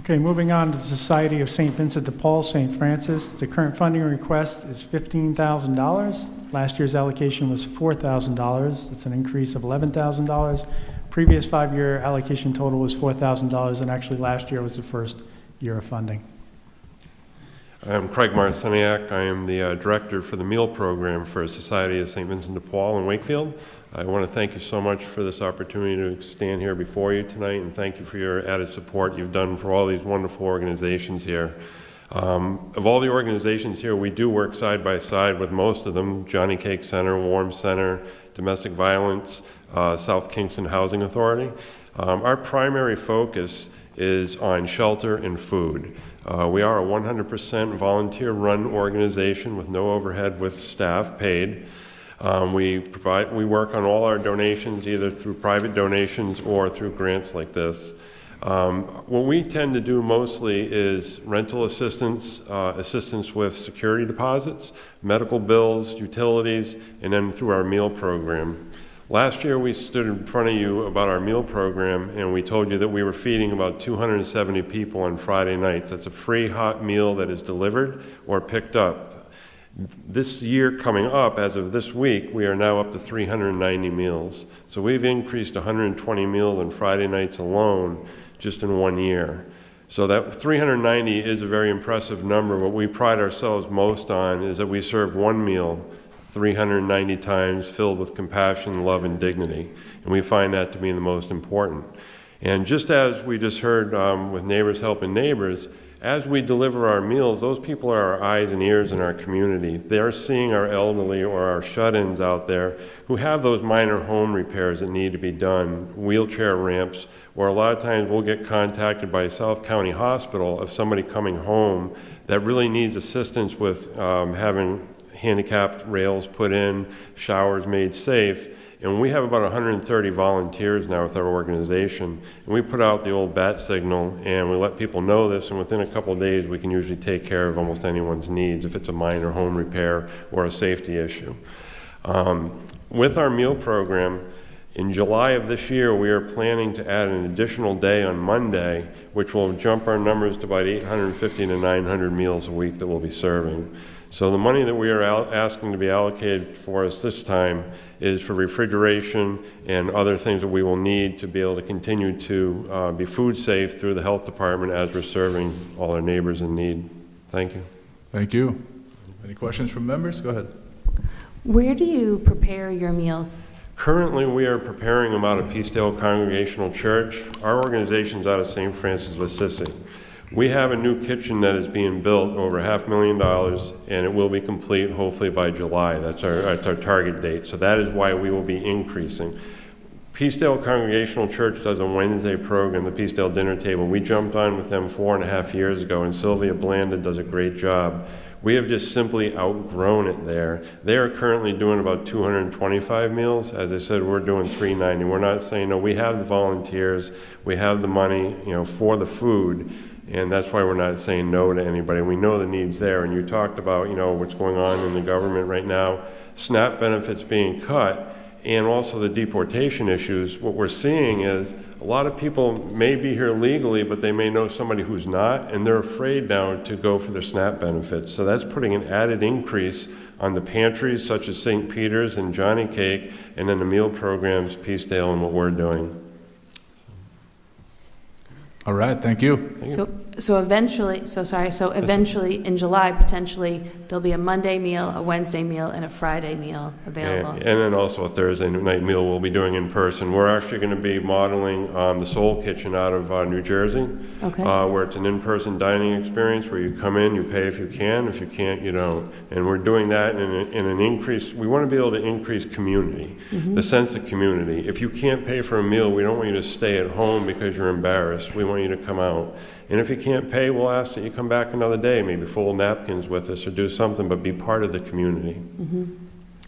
S4: Okay, moving on to the Society of St. Vincent de Paul, St. Francis. The current funding request is $15,000. Last year's allocation was $4,000. It's an increase of $11,000. Previous 5-year allocation total was $4,000, and actually last year was the first year of funding.
S16: I'm Craig Marciniak. I am the director for the meal program for Society of St. Vincent de Paul in Wakefield. I want to thank you so much for this opportunity to stand here before you tonight, and thank you for your added support you've done for all these wonderful organizations here. Of all the organizations here, we do work side by side with most of them: Johnny Cake Center, Warm Center, Domestic Violence, South Kingston Housing Authority. Our primary focus is on shelter and food. We are a 100% volunteer-run organization with no overhead, with staff paid. We work on all our donations either through private donations or through grants like this. What we tend to do mostly is rental assistance, assistance with security deposits, medical bills, utilities, and then through our meal program. Last year we stood in front of you about our meal program, and we told you that we were feeding about 270 people on Friday nights. That's a free hot meal that is delivered or picked up. This year coming up, as of this week, we are now up to 390 meals. So we've increased 120 meals on Friday nights alone just in 1 year. So that 390 is a very impressive number. What we pride ourselves most on is that we serve one meal 390 times, filled with compassion, love, and dignity. And we find that to be the most important. And just as we just heard with Neighbors Helping Neighbors, as we deliver our meals, those people are our eyes and ears in our community. They are seeing our elderly or our shut-ins out there who have those minor home repairs that need to be done, wheelchair ramps, or a lot of times we'll get contacted by South County Hospital of somebody coming home that really needs assistance with having handicapped rails put in, showers made safe. And we have about 130 volunteers now with our organization. And we put out the old bat signal, and we let people know this, and within a couple of days we can usually take care of almost anyone's needs if it's a minor home repair or a safety issue. With our meal program, In July of this year, we are planning to add an additional day on Monday, which will jump our numbers to about 850 to 900 meals a week that we'll be serving. So the money that we are asking to be allocated for us this time is for refrigeration and other things that we will need to be able to continue to be food safe through the health department as we're serving all our neighbors in need. Thank you.
S1: Thank you. Any questions from members? Go ahead.
S7: Where do you prepare your meals?
S16: Currently, we are preparing them out of Peacedale Congregational Church. Our organization's out of St. Francis of Assisi. We have a new kitchen that is being built over $500,000, and it will be complete hopefully by July. That's our target date. So that is why we will be increasing. Peacedale Congregational Church does a Wednesday program, the Peacedale Dinner Table. We jumped on with them 4.5 years ago, and Sylvia Blanda does a great job. We have just simply outgrown it there. They are currently doing about 225 meals. As I said, we're doing 390. We're not saying, no, we have the volunteers, we have the money, for the food, and that's why we're not saying no to anybody. We know the needs there, and you talked about, what's going on in the government right now, SNAP benefits being cut, and also the deportation issues. What we're seeing is a lot of people may be here legally, but they may know somebody who's not, and they're afraid now to go for their SNAP benefits. So that's putting an added increase on the pantries such as St. Peter's and Johnny Cake, and then the meal programs, Peacedale, and what we're doing.
S1: All right, thank you.
S7: So eventually in July, potentially, there'll be a Monday meal, a Wednesday meal, and a Friday meal available.
S16: And then also a Thursday night meal we'll be doing in person. We're actually going to be modeling the Soul Kitchen out of New Jersey,
S7: Okay.
S16: Where it's an in-person dining experience where you come in, you pay if you can, if you can't, you don't. And we're doing that in an increase. We want to be able to increase community, the sense of community. If you can't pay for a meal, we don't want you to stay at home because you're embarrassed. We want you to come out. And if you can't pay, we'll ask that you come back another day, maybe full of napkins with us or do something, but be part of the community.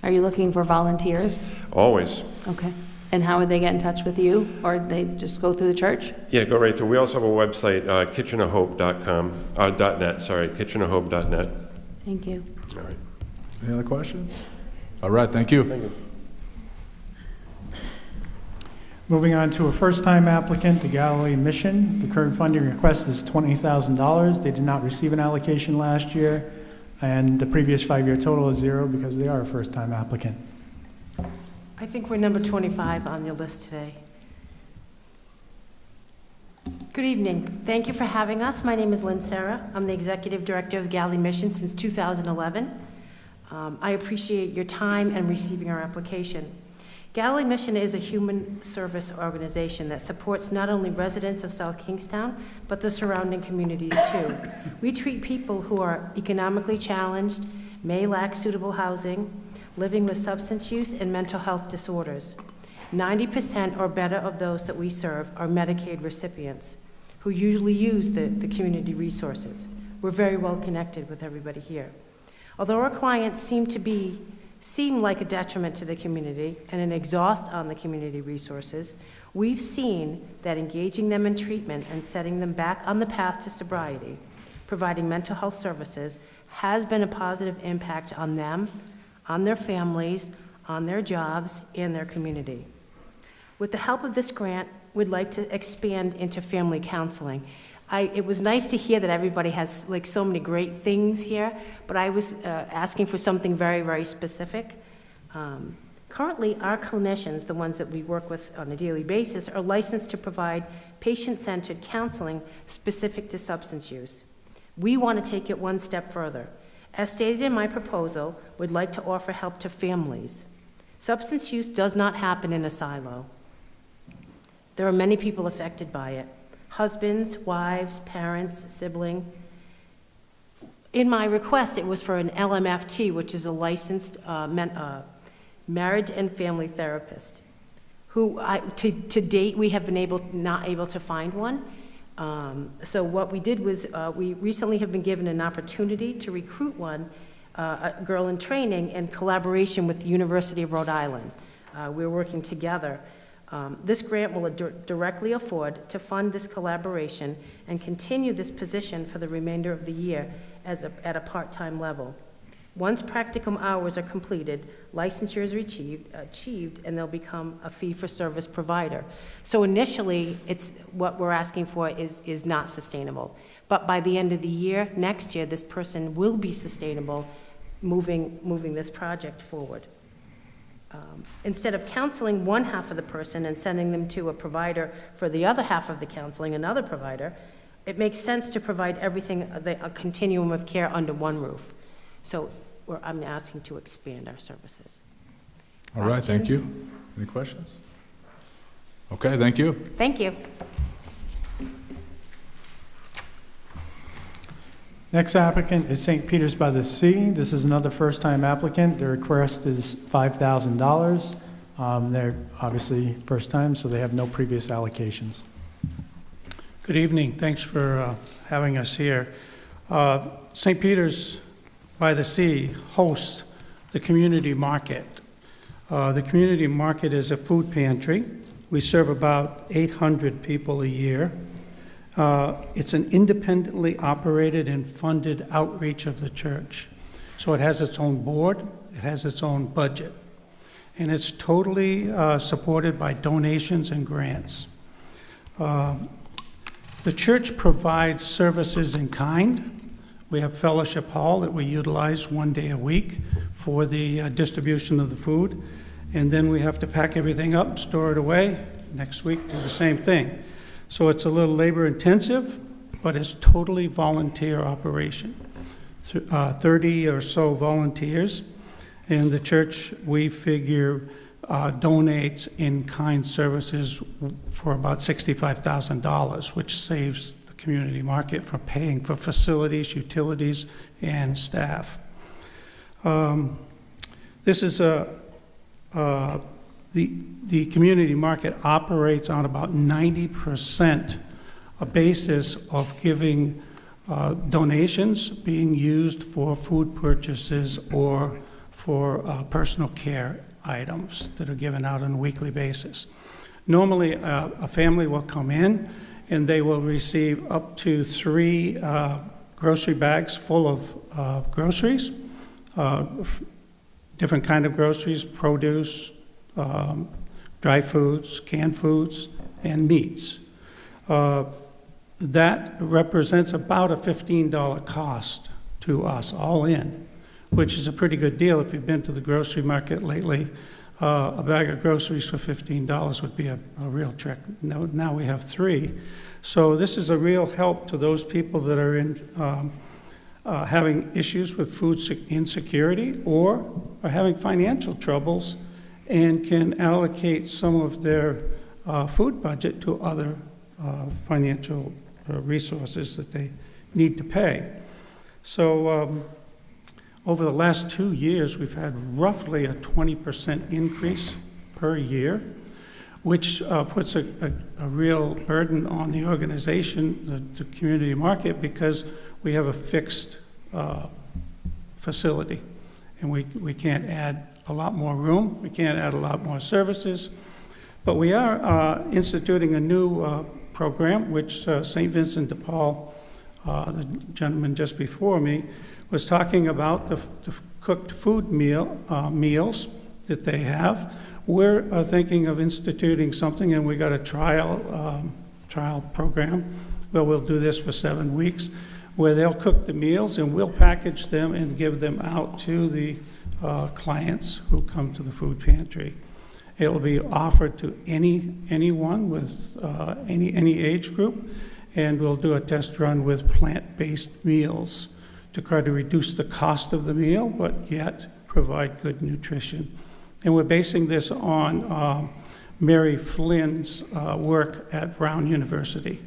S7: Are you looking for volunteers?
S16: Always.
S7: Okay. And how would they get in touch with you? Or they just go through the church?
S16: Yeah, go right through. We also have a website, kitchenofhope.com, .net, sorry, kitchenofhope.net.
S7: Thank you.
S16: All right.
S1: Any other questions? All right, thank you.
S16: Thank you.
S4: Moving on to a first-time applicant, the Galilee Mission. The current funding request is $20,000. They did not receive an allocation last year, and the previous 5-year total is 0 because they are a first-time applicant.
S17: I think we're number 25 on your list today. Good evening. Thank you for having us. My name is Lynn Serra. I'm the Executive Director of the Galilee Mission since 2011. I appreciate your time and receiving our application. Galilee Mission is a human service organization that supports not only residents of South Kingstown, but the surrounding communities too. We treat people who are economically challenged, may lack suitable housing, living with substance use and mental health disorders. 90% or better of those that we serve are Medicaid recipients who usually use the community resources. We're very well connected with everybody here. Although our clients seem like a detriment to the community and an exhaust on the community resources, we've seen that engaging them in treatment and setting them back on the path to sobriety, providing mental health services, has been a positive impact on them, on their families, on their jobs, and their community. With the help of this grant, we'd like to expand into family counseling. It was nice to hear that everybody has like so many great things here, but I was asking for something very, very specific. Currently, our clinicians, the ones that we work with on a daily basis, are licensed to provide patient-centered counseling specific to substance use. We want to take it one step further. As stated in my proposal, we'd like to offer help to families. Substance use does not happen in a silo. There are many people affected by it. Husbands, wives, parents, sibling. In my request, it was for an LMFT, which is a licensed marriage and family therapist, who to date we have been not able to find one. So what we did was we recently have been given an opportunity to recruit one, a girl in training in collaboration with the University of Rhode Island. We're working together. This grant will directly afford to fund this collaboration and continue this position for the remainder of the year at a part-time level. Once practicum hours are completed, licensure is achieved, and they'll become a fee-for-service provider. So initially, what we're asking for is not sustainable. But by the end of the year, next year, this person will be sustainable, moving this project forward. Instead of counseling one half of the person and sending them to a provider for the other half of the counseling, another provider, it makes sense to provide everything, a continuum of care under one roof. So I'm asking to expand our services.
S1: All right, thank you. Any questions? Okay, thank you.
S17: Thank you.
S4: Next applicant is St. Peter's by the Sea. This is another first-time applicant. Their request is $5,000. They're obviously first time, so they have no previous allocations.
S18: Good evening. Thanks for having us here. St. Peter's by the Sea hosts the community market. The community market is a food pantry. We serve about 800 people a year. It's an independently operated and funded outreach of the church. So it has its own board, it has its own budget, and it's totally supported by donations and grants. The church provides services in kind. We have fellowship hall that we utilize one day a week for the distribution of the food, and then we have to pack everything up, store it away. Next week, do the same thing. So it's a little labor intensive, but it's totally volunteer operation. 30 or so volunteers, and the church, we figure, donates in-kind services for about $65,000, which saves the community market from paying for facilities, utilities, and staff. This is the community market operates on about 90% a basis of giving donations being used for food purchases or for personal care items that are given out on a weekly basis. Normally, a family will come in and they will receive up to 3 grocery bags full of groceries, different kind of groceries, produce, dry foods, canned foods, and meats. That represents about a $15 cost to us, all in, which is a pretty good deal. If you've been to the grocery market lately, a bag of groceries for $15 would be a real trick. Now we have 3. So this is a real help to those people that are in having issues with food insecurity or are having financial troubles and can allocate some of their food budget to other financial resources that they need to pay. So over the last 2 years, we've had roughly a 20% increase per year, which puts a real burden on the organization, the community market, because we have a fixed facility, and we can't add a lot more room, we can't add a lot more services, but we are instituting a new program, which St. Vincent de Paul, the gentleman just before me, was talking about the cooked food meals that they have. We're thinking of instituting something, and we got a trial program where we'll do this for 7 weeks, where they'll cook the meals and we'll package them and give them out to the clients who come to the food pantry. It will be offered to anyone with any age group, and we'll do a test run with plant-based meals to try to reduce the cost of the meal, but yet provide good nutrition. And we're basing this on Mary Flynn's work at Brown University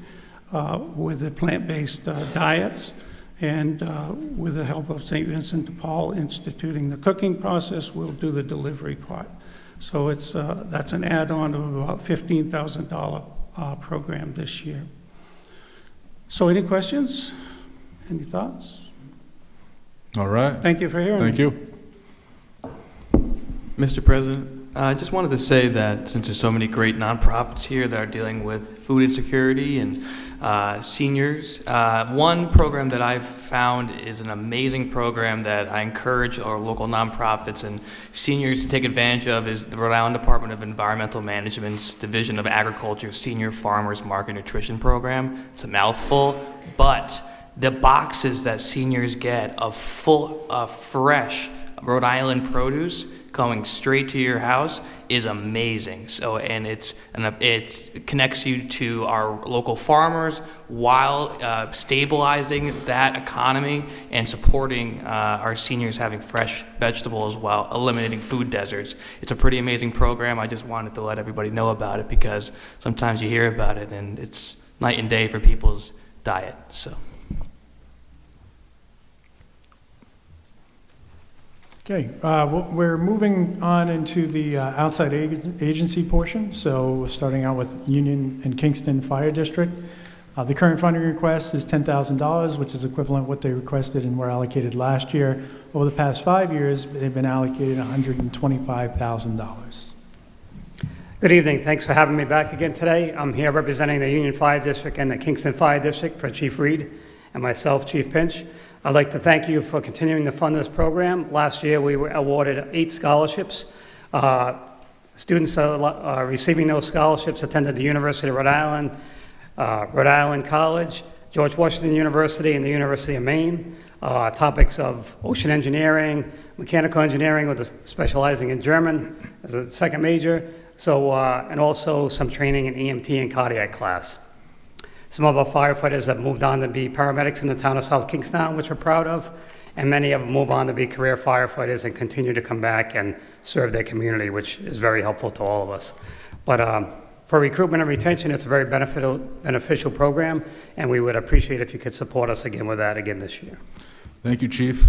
S18: with the plant-based diets, and with the help of St. Vincent de Paul instituting the cooking process, we'll do the delivery part. So it's that's an add-on of about $15,000 program this year. So any questions? Any thoughts?
S1: All right.
S18: Thank you for hearing me.
S1: Thank you.
S8: Mr. President, I just wanted to say that since there's so many great nonprofits here that are dealing with food insecurity and seniors, one program that I've found is an amazing program that I encourage our local nonprofits and seniors to take advantage of is the Rhode Island Department of Environmental Management's Division of Agriculture Senior Farmers Market Nutrition Program. It's a mouthful, but the boxes that seniors get of fresh Rhode Island produce going straight to your house is amazing. So, and it connects you to our local farmers while stabilizing that economy and supporting our seniors having fresh vegetables while eliminating food deserts. It's a pretty amazing program. I just wanted to let everybody know about it because sometimes you hear about it and it's night and day for people's diet. So.
S4: Okay, we're moving on into the outside agency portion. So starting out with Union and Kingston Fire District. The current funding request is $10,000, which is equivalent to what they requested and were allocated last year. Over the past 5 years, they've been allocated $125,000.
S19: Good evening. Thanks for having me back again today. I'm here representing the Union Fire District and the Kingston Fire District for Chief Reed and myself, Chief Pinch. I'd like to thank you for continuing to fund this program. Last year, we were awarded 8 scholarships. Students receiving those scholarships attended the University of Rhode Island, Rhode Island College, George Washington University, and the University of Maine. Topics of ocean engineering, mechanical engineering with specializing in German as a second major, and also some training in EMT and cardiac class. Some of our firefighters have moved on to be paramedics in the town of South Kingstown, which we're proud of, and many of them move on to be career firefighters and continue to come back and serve their community, which is very helpful to all of us. But for recruitment and retention, it's a very beneficial program, and we would appreciate if you could support us again with that again this year.
S1: Thank you, Chief.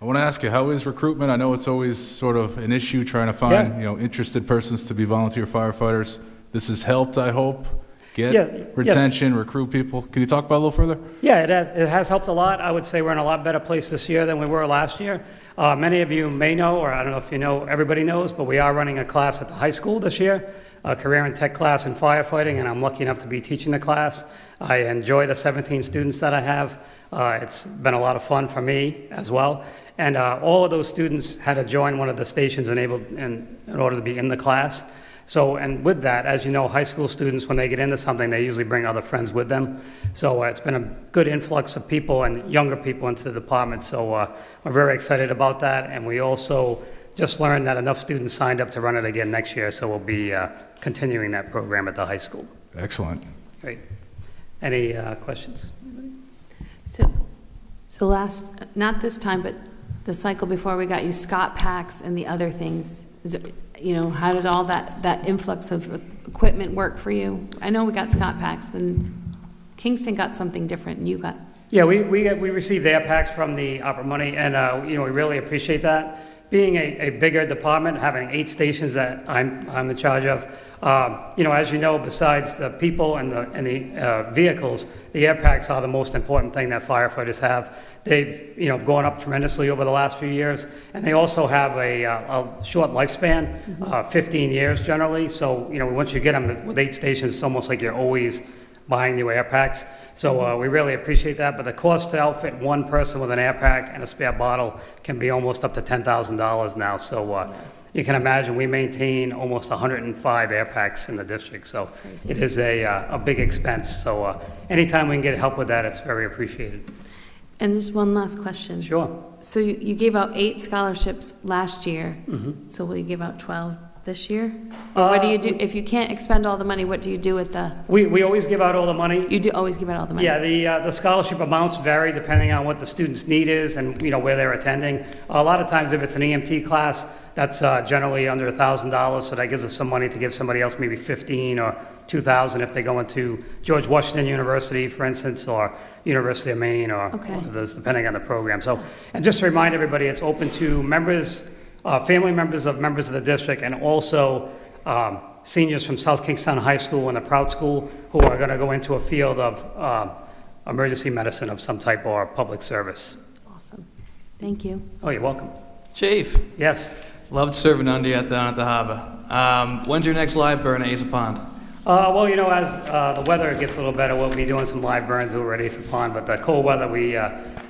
S1: I want to ask you, how is recruitment? I know it's always sort of an issue trying to find interested persons to be volunteer firefighters. This has helped, I hope. Retention, recruit people. Can you talk about it a little further?
S19: Yeah, it has helped a lot. I would say we're in a lot better place this year than we were last year. Many of you may know, or I don't know if you know, everybody knows, but we are running a class at the high school this year, a career and tech class in firefighting, and I'm lucky enough to be teaching the class. I enjoy the 17 students that I have. It's been a lot of fun for me as well. And all of those students had to join one of the stations in order to be in the class. So, and with that, as you know, high school students, when they get into something, they usually bring other friends with them. So it's been a good influx of people and younger people into the department. So we're very excited about that. And we also just learned that enough students signed up to run it again next year. So we'll be continuing that program at the high school.
S1: Excellent.
S19: Great. Any questions?
S7: So last, not this time, but the cycle before, we got you Scott packs and the other things. Is it, how did all that influx of equipment work for you? I know we got Scott packs, but Kingston got something different, and you got...
S19: Yeah, we received air packs from the opera money, and we really appreciate that. Being a bigger department, having 8 stations that I'm in charge of, as you know, besides the people and the vehicles, the air packs are the most important thing that firefighters have. They've gone up tremendously over the last few years, and they also have a short lifespan, 15 years generally. So once you get them with 8 stations, it's almost like you're always buying new air packs. So we really appreciate that. But the cost to outfit one person with an air pack and a spare bottle can be almost up to $10,000 now. So you can imagine we maintain almost 105 air packs in the district. So it is a big expense. So anytime we can get help with that, it's very appreciated.
S7: And just one last question.
S19: Sure.
S7: So you gave out 8 scholarships last year.
S19: Mm-hmm.
S7: So will you give out 12 this year? Or what do you do if you can't expend all the money? What do you do with the?
S19: We always give out all the money.
S7: You do always give out all the money.
S19: Yeah, the scholarship amounts vary depending on what the student's need is and where they're attending. A lot of times, if it's an EMT class, that's generally under $1,000, so that gives us some money to give somebody else maybe $1,500 or $2,000 if they go into George Washington University, for instance, or University of Maine, or one of those, depending on the program. So, and just to remind everybody, it's open to members, family members of the district, and also seniors from South Kingstown High School and the Proud School who are going to go into a field of emergency medicine of some type or public service.
S7: Awesome. Thank you.
S19: Oh, you're welcome.
S8: Chief.
S19: Yes.
S8: Loved serving under you down at the harbor. When's your next live burn at Asa Pond?
S19: Well, you know, as the weather gets a little better, we'll be doing some live burns over at Asa Pond, but the cold weather, we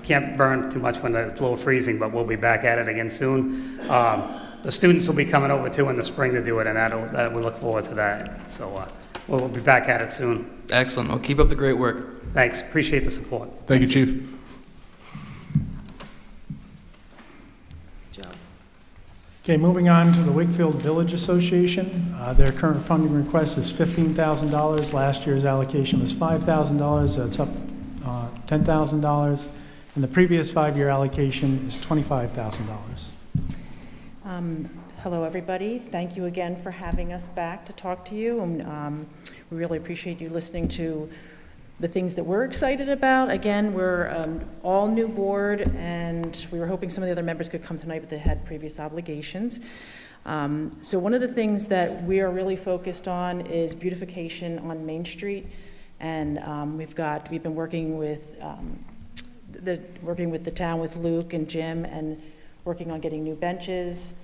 S19: can't burn too much when it's below freezing, but we'll be back at it again soon. The students will be coming over too in the spring to do it, and we look forward to that. So we'll be back at it soon.
S8: Excellent. Well, keep up the great work.
S19: Thanks. Appreciate the support.
S1: Thank you, Chief.
S4: Okay, moving on to the Wakefield Village Association. Their current funding request is $15,000. Last year's allocation was $5,000. That's up $10,000. And the previous 5-year allocation is $25,000.
S20: Hello, everybody. Thank you again for having us back to talk to you. And we really appreciate you listening to the things that we're excited about. Again, we're all new board, and we were hoping some of the other members could come tonight, but they had previous obligations. So one of the things that we are really focused on is beautification on Main Street, and we've been working with the town, with Luke and Jim, and working on getting new benches,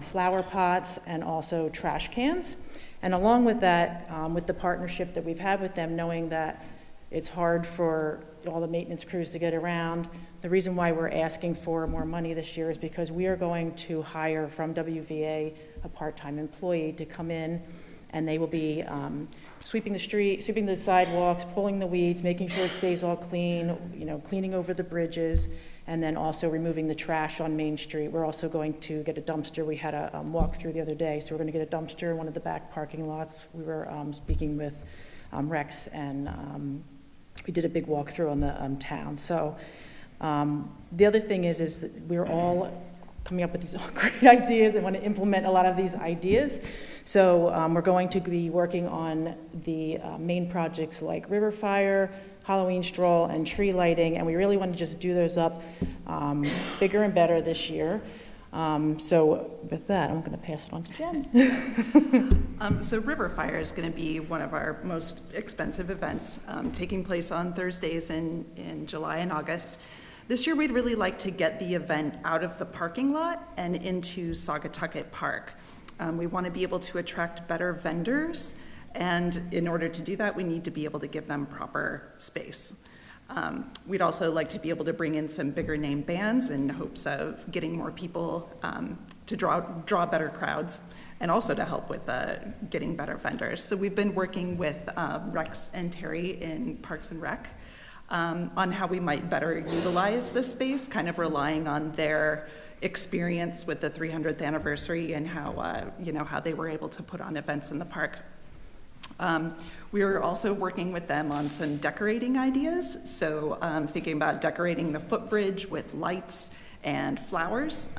S20: flower pots, and also trash cans. And along with that, with the partnership that we've had with them, knowing that it's hard for all the maintenance crews to get around. The reason why we're asking for more money this year is because we are going to hire from WVA a part-time employee to come in, and they will be sweeping the street, sweeping the sidewalks, pulling the weeds, making sure it stays all clean, cleaning over the bridges, and then also removing the trash on Main Street. We're also going to get a dumpster. We had a walk through the other day, so we're going to get a dumpster in one of the back parking lots. We were speaking with Rex, and we did a big walkthrough on the town. So the other thing is that we're all coming up with these great ideas and want to implement a lot of these ideas. So we're going to be working on the main projects like River Fire, Halloween Stroll, and tree lighting, and we really want to just do those up bigger and better this year. So with that, I'm going to pass it on to Jen.
S21: So River Fire is going to be one of our most expensive events, taking place on Thursdays in July and August. This year, we'd really like to get the event out of the parking lot and into Saugatucket Park. We want to be able to attract better vendors, and in order to do that, we need to be able to give them proper space. We'd also like to be able to bring in some bigger name bands in hopes of getting more people to draw better crowds, and also to help with getting better vendors. So we've been working with Rex and Terry in Parks and Rec on how we might better utilize this space, kind of relying on their experience with the 300th anniversary and how they were able to put on events in the park. We are also working with them on some decorating ideas. So thinking about decorating the footbridge with lights and flowers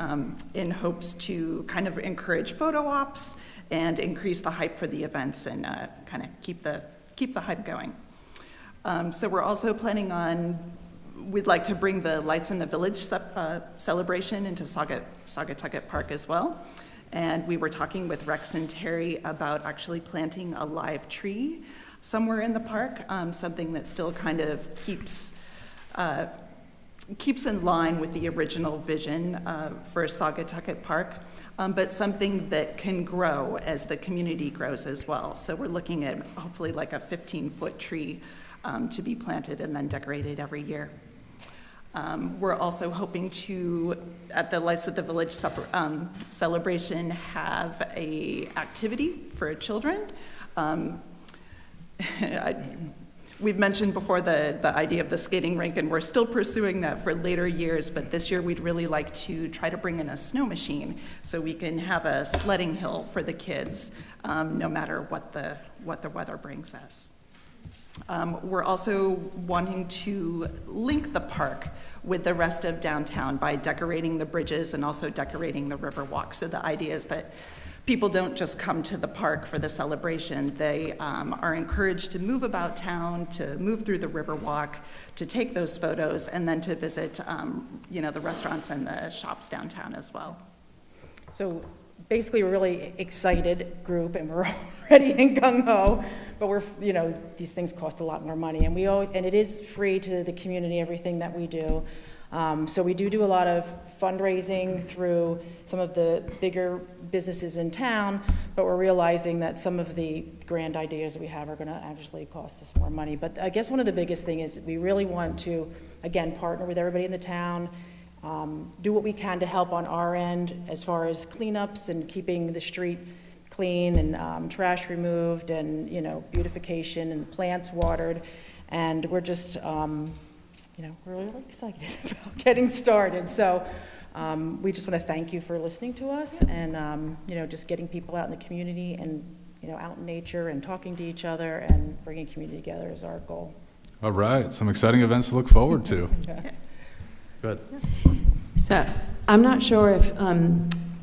S21: in hopes to kind of encourage photo ops and increase the hype for the events and kind of keep the hype going. So we're also planning on, we'd like to bring the Lights in the Village celebration into Saugatucket Park as well. And we were talking with Rex and Terry about actually planting a live tree somewhere in the park, something that still kind of keeps in line with the original vision for Saugatucket Park, but something that can grow as the community grows as well. So we're looking at hopefully like a 15-foot tree to be planted and then decorated every year. We're also hoping to, at the Lights of the Village celebration, have a activity for children. We've mentioned before the idea of the skating rink, and we're still pursuing that for later years, but this year we'd really like to try to bring in a snow machine so we can have a sledding hill for the kids, no matter what the weather brings us. We're also wanting to link the park with the rest of downtown by decorating the bridges and also decorating the river walk. So the idea is that people don't just come to the park for the celebration. They are encouraged to move about town, to move through the river walk, to take those photos, and then to visit the restaurants and the shops downtown as well.
S20: So basically, we're a really excited group, and we're already in gung-ho, but these things cost a lot more money, and it is free to the community, everything that we do. So we do a lot of fundraising through some of the bigger businesses in town, but we're realizing that some of the grand ideas we have are going to actually cost us more money. But I guess one of the biggest thing is we really want to, again, partner with everybody in the town, do what we can to help on our end as far as cleanups and keeping the street clean and trash removed and, you know, beautification and plants watered. And we're just, you know, we're really excited about getting started. So we just want to thank you for listening to us and, you know, just getting people out in the community and, you know, out in nature and talking to each other and bringing community together is our goal.
S1: All right, some exciting events to look forward to.
S20: Yes.
S1: Good.
S7: So I'm not sure if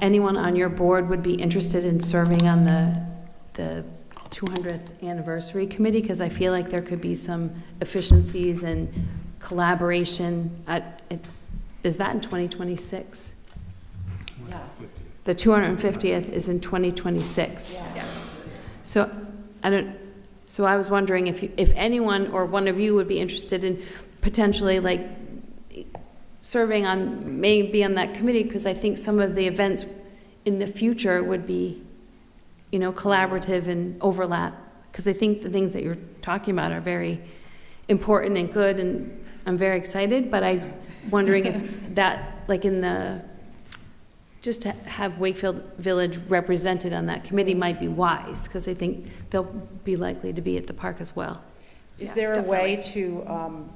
S7: anyone on your board would be interested in serving on the 200th anniversary committee, because I feel like there could be some efficiencies and collaboration. Is that in 2026?
S20: Yes.
S7: The 250th is in 2026.
S20: Yeah.
S7: So I was wondering if anyone or one of you would be interested in potentially like serving on, maybe on that committee, because I think some of the events in the future would be, you know, collaborative and overlap, because I think the things that you're talking about are very important and good, and I'm very excited, but I'm wondering if that, like in the, just to have Wakefield Village represented on that committee might be wise, because I think they'll be likely to be at the park as well.
S20: Is there a way to,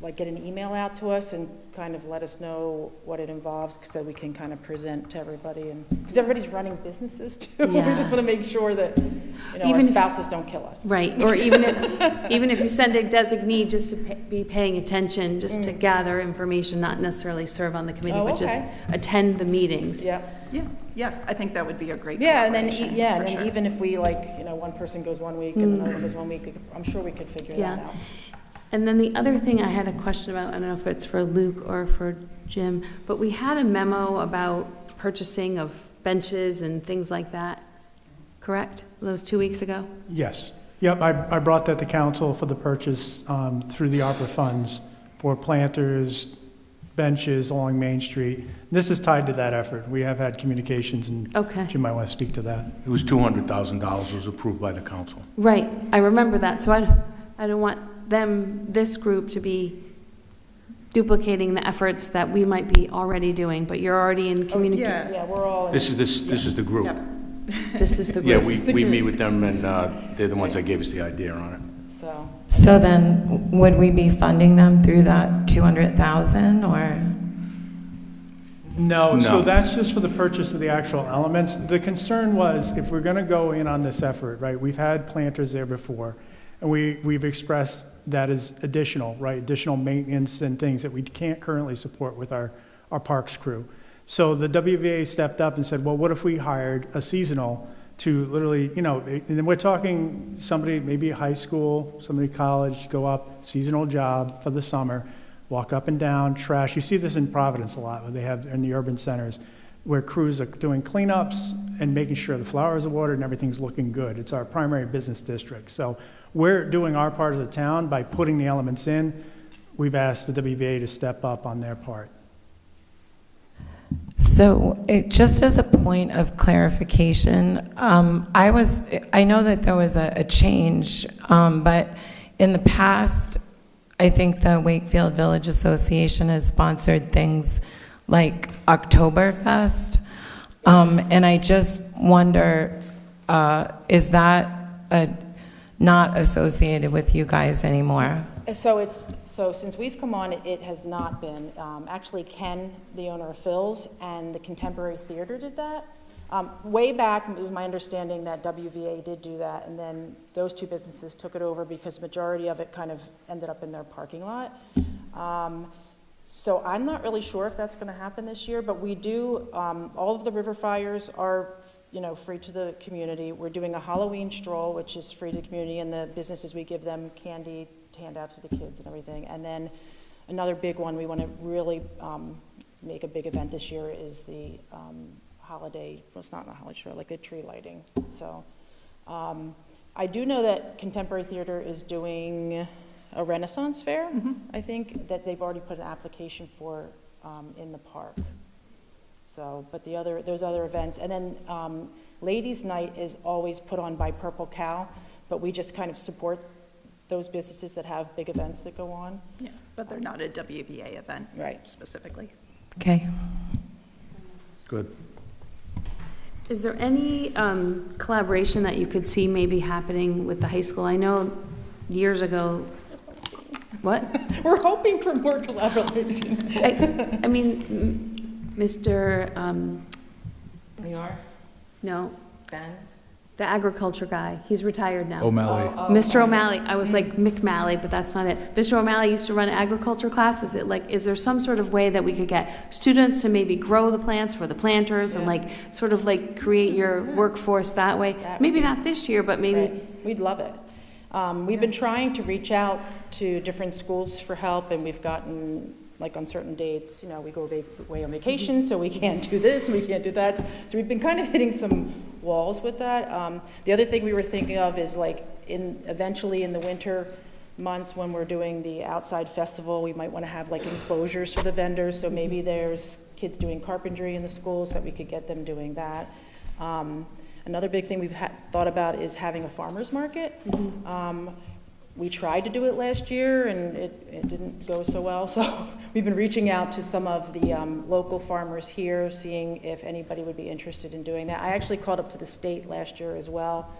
S20: like, get an email out to us and kind of let us know what it involves so we can kind of present to everybody? And because everybody's running businesses too.
S7: Yeah.
S20: We just want to make sure that, you know,
S7: Even
S20: our
S7: if-
S20: spouses don't kill us.
S7: Right, or even if you send a designee just to be paying attention, just to gather information, not necessarily serve on the committee,
S20: Oh,
S7: but just
S20: okay.
S7: attend the meetings.
S20: Yeah.
S21: Yeah, I think that would be a great
S20: Yeah, and then,
S21: collaboration,
S20: yeah,
S21: for
S20: and then
S21: sure.
S20: even if we, like, you know, one person goes 1 week and another one goes 1 week, I'm sure we could figure
S7: Yeah.
S20: that out.
S7: And then the other thing I had a question about, I don't know if it's for Luke or for Jim, but we had a memo about purchasing of benches and things like that, correct? That was 2 weeks ago?
S4: Yes. Yep, I brought that to council for the purchase through the ARPA funds for planters, benches along Main Street. This is tied to that effort. We have had communications, and
S7: Okay.
S4: Jim might want to speak to that.
S11: It was $200,000 was approved by the council.
S7: Right, I remember that, so I don't want this group to be duplicating the efforts that we might be already doing, but you're already in communication.
S20: Yeah, we're all in.
S11: This is the group.
S7: This is the
S11: Yeah,
S7: group.
S11: we meet with them, and they're the ones that gave us the idea on it.
S20: So,
S2: So then, would we be funding them through that 200,000, or?
S4: No, so
S11: No.
S4: that's just for the purchase of the actual elements. The concern was, if we're going to go in on this effort, right, we've had planters there before, and we've expressed that as additional, right, additional maintenance and things that we can't currently support with our parks crew. So the WVA stepped up and said, well, what if we hired a seasonal to literally, you know, and then we're talking somebody, maybe high school, somebody college, go up, seasonal job for the summer, walk up and down, trash. You see this in Providence a lot, where they have in the urban centers, where crews are doing cleanups and making sure the flowers are watered and everything's looking good. It's our primary business district. So we're doing our part of the town by putting the elements in. We've asked the WVA to step up on their part.
S2: So, just as a point of clarification, I know that there was a change, but in the past, I think the Wakefield Village Association has sponsored things like Oktoberfest, and I just wonder, is that not associated with you guys anymore?
S20: So since we've come on, it has not been. Actually, Ken, the owner of Phil's, and the Contemporary Theater did that. Way back, it was my understanding that WVA did do that, and then those two businesses took it over because the majority of it kind of ended up in their parking lot. So I'm not really sure if that's going to happen this year, but we do, all of the river fires are, you know, free to the community. We're doing a Halloween stroll, which is free to the community, and the businesses, we give them candy to hand out to the kids and everything. And then another big one, we want to really make a big event this year is the holiday, well, it's not a holiday show, like a tree lighting. So I do know that Contemporary Theater is doing a Renaissance Fair, I think, that they've already put an application for in the park. So, but those other events, and then Ladies' Night is always put on by Purple Cow, but we just kind of support those businesses that have big events that go on.
S21: Yeah, but they're not a WVA event.
S20: Right.
S21: Specifically.
S2: Okay.
S9: Good.
S7: Is there any collaboration that you could see maybe happening with the high school? I know years ago, what?
S20: We're hoping for more collaboration.
S7: I mean, Mr.
S2: We are?
S7: No,
S2: Benz?
S7: the agriculture guy. He's retired now.
S1: O'Malley.
S7: Mr. O'Malley. I was like McMalley, but that's not it. Mr. O'Malley used to run agriculture classes. Is there some sort of way that we could get students to maybe grow the plants for the planters and sort of create your workforce that way? Maybe not this year, but maybe.
S20: Right. We'd love it. We've been trying to reach out to different schools for help, and we've gotten, on certain dates, we go away on vacation, so we can't do this, and we can't do that. So we've been kind of hitting some walls with that. The other thing we were thinking of is eventually in the winter months when we're doing the outside festival, we might want to have enclosures for the vendors. So maybe there's kids doing carpentry in the schools that we could get them doing that. Another big thing we've thought about is having a farmer's market. We tried to do it last year, and it didn't go so well. So we've been reaching out to some of the local farmers here, seeing if anybody would be interested in doing that. I actually called up to the state last year as well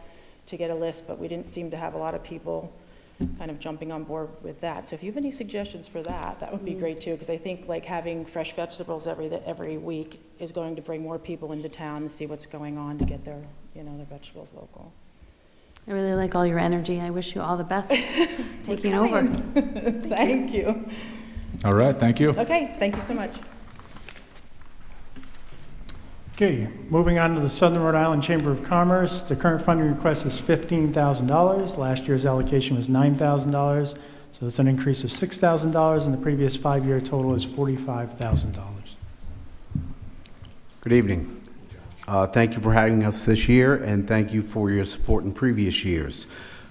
S20: to get a list, but we didn't seem to have a lot of people kind of jumping on board with that. So if you have any suggestions for that, that would be great too, because I think having fresh vegetables every week is going to bring more people into town to see what's going on to get their vegetables local.
S7: I really like all your energy. I wish you all the best taking over.
S20: Thank you.
S1: All right, thank you.
S20: Okay, thank you so much.
S4: Okay, moving on to the Southern Rhode Island Chamber of Commerce. The current funding request is $15,000. Last year's allocation was $9,000, so it's an increase of $6,000, and the previous 5-year total is $45,000.
S3: Good evening. Thank you for having us this year, and thank you for your support in previous years.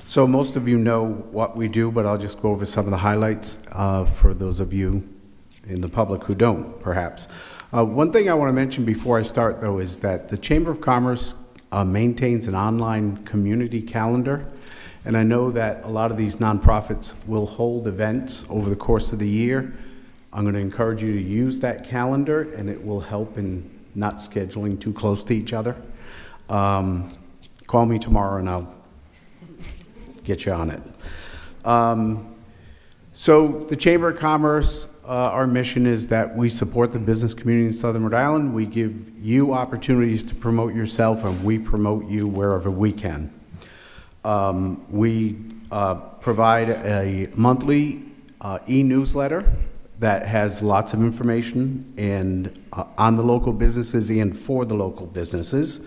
S3: So most of you know what we do, but I'll just go over some of the highlights for those of you in the public who don't, perhaps. One thing I want to mention before I start, though, is that the Chamber of Commerce maintains an online community calendar, and I know that a lot of these nonprofits will hold events over the course of the year. I'm going to encourage you to use that calendar, and it will help in not scheduling too close to each other. Call me tomorrow and I'll get you on it. So the Chamber of Commerce, our mission is that we support the business community in Southern Rhode Island. We give you opportunities to promote yourself, and we promote you wherever we can. We provide a monthly e-newsletter that has lots of information and on the local businesses and for the local businesses.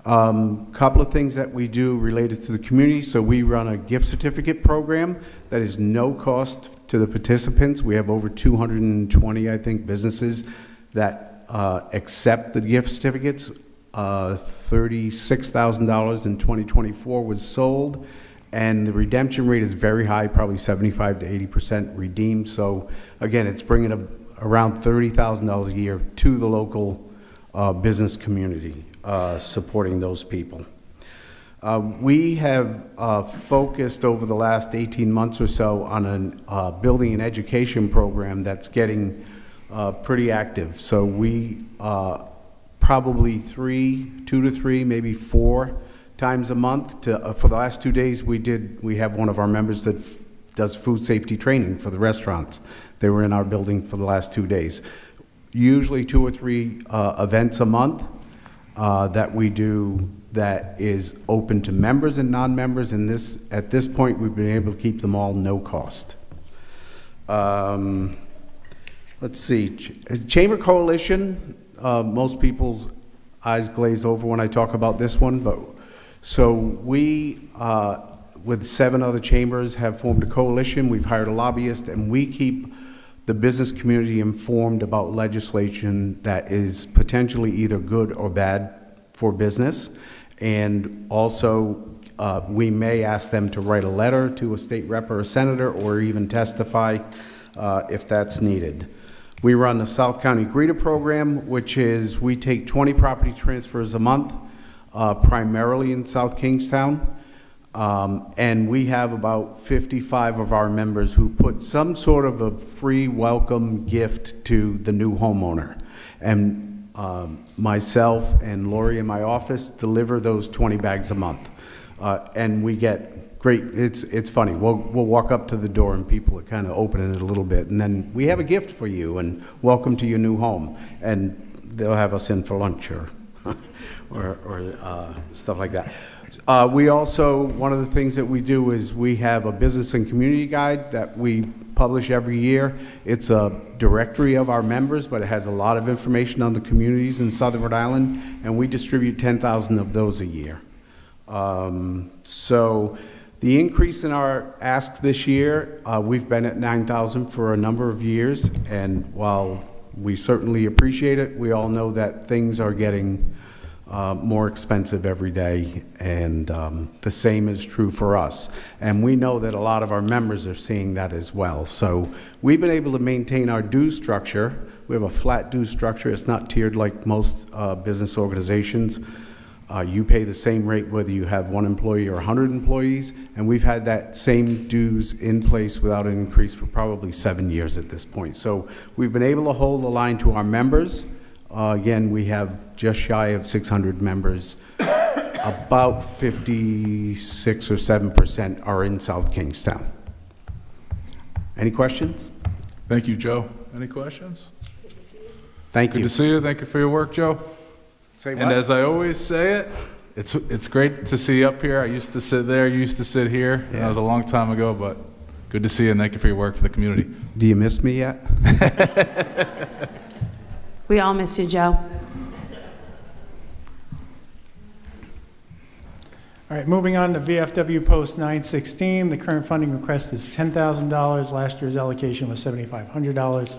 S3: Couple of things that we do related to the community. So we run a gift certificate program that is no cost to the participants. We have over 220, I think, businesses that accept the gift certificates. $36,000 in 2024 was sold. And the redemption rate is very high, probably 75 to 80% redeemed. So again, it's bringing around $30,000 a year to the local business community, supporting those people. We have focused over the last 18 months or so on a building and education program that's getting pretty active. So we probably 2 to 3, maybe 4 times a month. For the last 2 days, we have one of our members that does food safety training for the restaurants. They were in our building for the last 2 days. Usually 2 or 3 events a month that we do that is open to members and non-members, and at this point we've been able to keep them all no cost. Let's see, Chamber Coalition, most people's eyes glaze over when I talk about this one, but so we, with 7 other chambers, have formed a coalition. We've hired a lobbyist, and we keep the business community informed about legislation that is potentially either good or bad for business, and also we may ask them to write a letter to a state rep or a senator, or even testify if that's needed. We run the South County Greeter Program, which is we take 20 property transfers a month, primarily in South Kingstown. And we have about 55 of our members who put some sort of a free welcome gift to the new homeowner. And myself and Lori in my office deliver those 20 bags a month. And we get great, it's funny, we'll walk up to the door and people are kind of opening it a little bit, and then we have a gift for you and welcome to your new home. And they'll have us in for lunch or stuff like that. We also, one of the things that we do is we have a business and community guide that we publish every year. It's a directory of our members, but it has a lot of information on the communities in Southern Rhode Island, and we distribute 10,000 of those a year. So the increase in our ask this year, we've been at 9,000 for a number of years, and while we certainly appreciate it, we all know that things are getting more expensive every day, and the same is true for us. And we know that a lot of our members are seeing that as well. So we've been able to maintain our due structure. We have a flat due structure. It's not tiered like most business organizations. You pay the same rate whether you have 1 employee or 100 employees, and we've had that same dues in place without an increase for probably 7 years at this point. So we've been able to hold the line to our members. Again, we have just shy of 600 members. About 56 or 7% are in South Kingstown. Any questions?
S1: Thank you, Joe. Any questions?
S3: Thank you.
S1: Good to see you. Thank you for your work, Joe.
S3: Say what?
S1: And as I always say it, it's great to see you up here. I used to sit there, you used to sit here. Yeah. That was a long time ago, but good to see you, and thank you for your work for the community.
S3: Do you miss me yet?
S7: We all miss you, Joe.
S4: All right, moving on to VFW Post 916. The current funding request is $10,000. Last year's allocation was $7,500.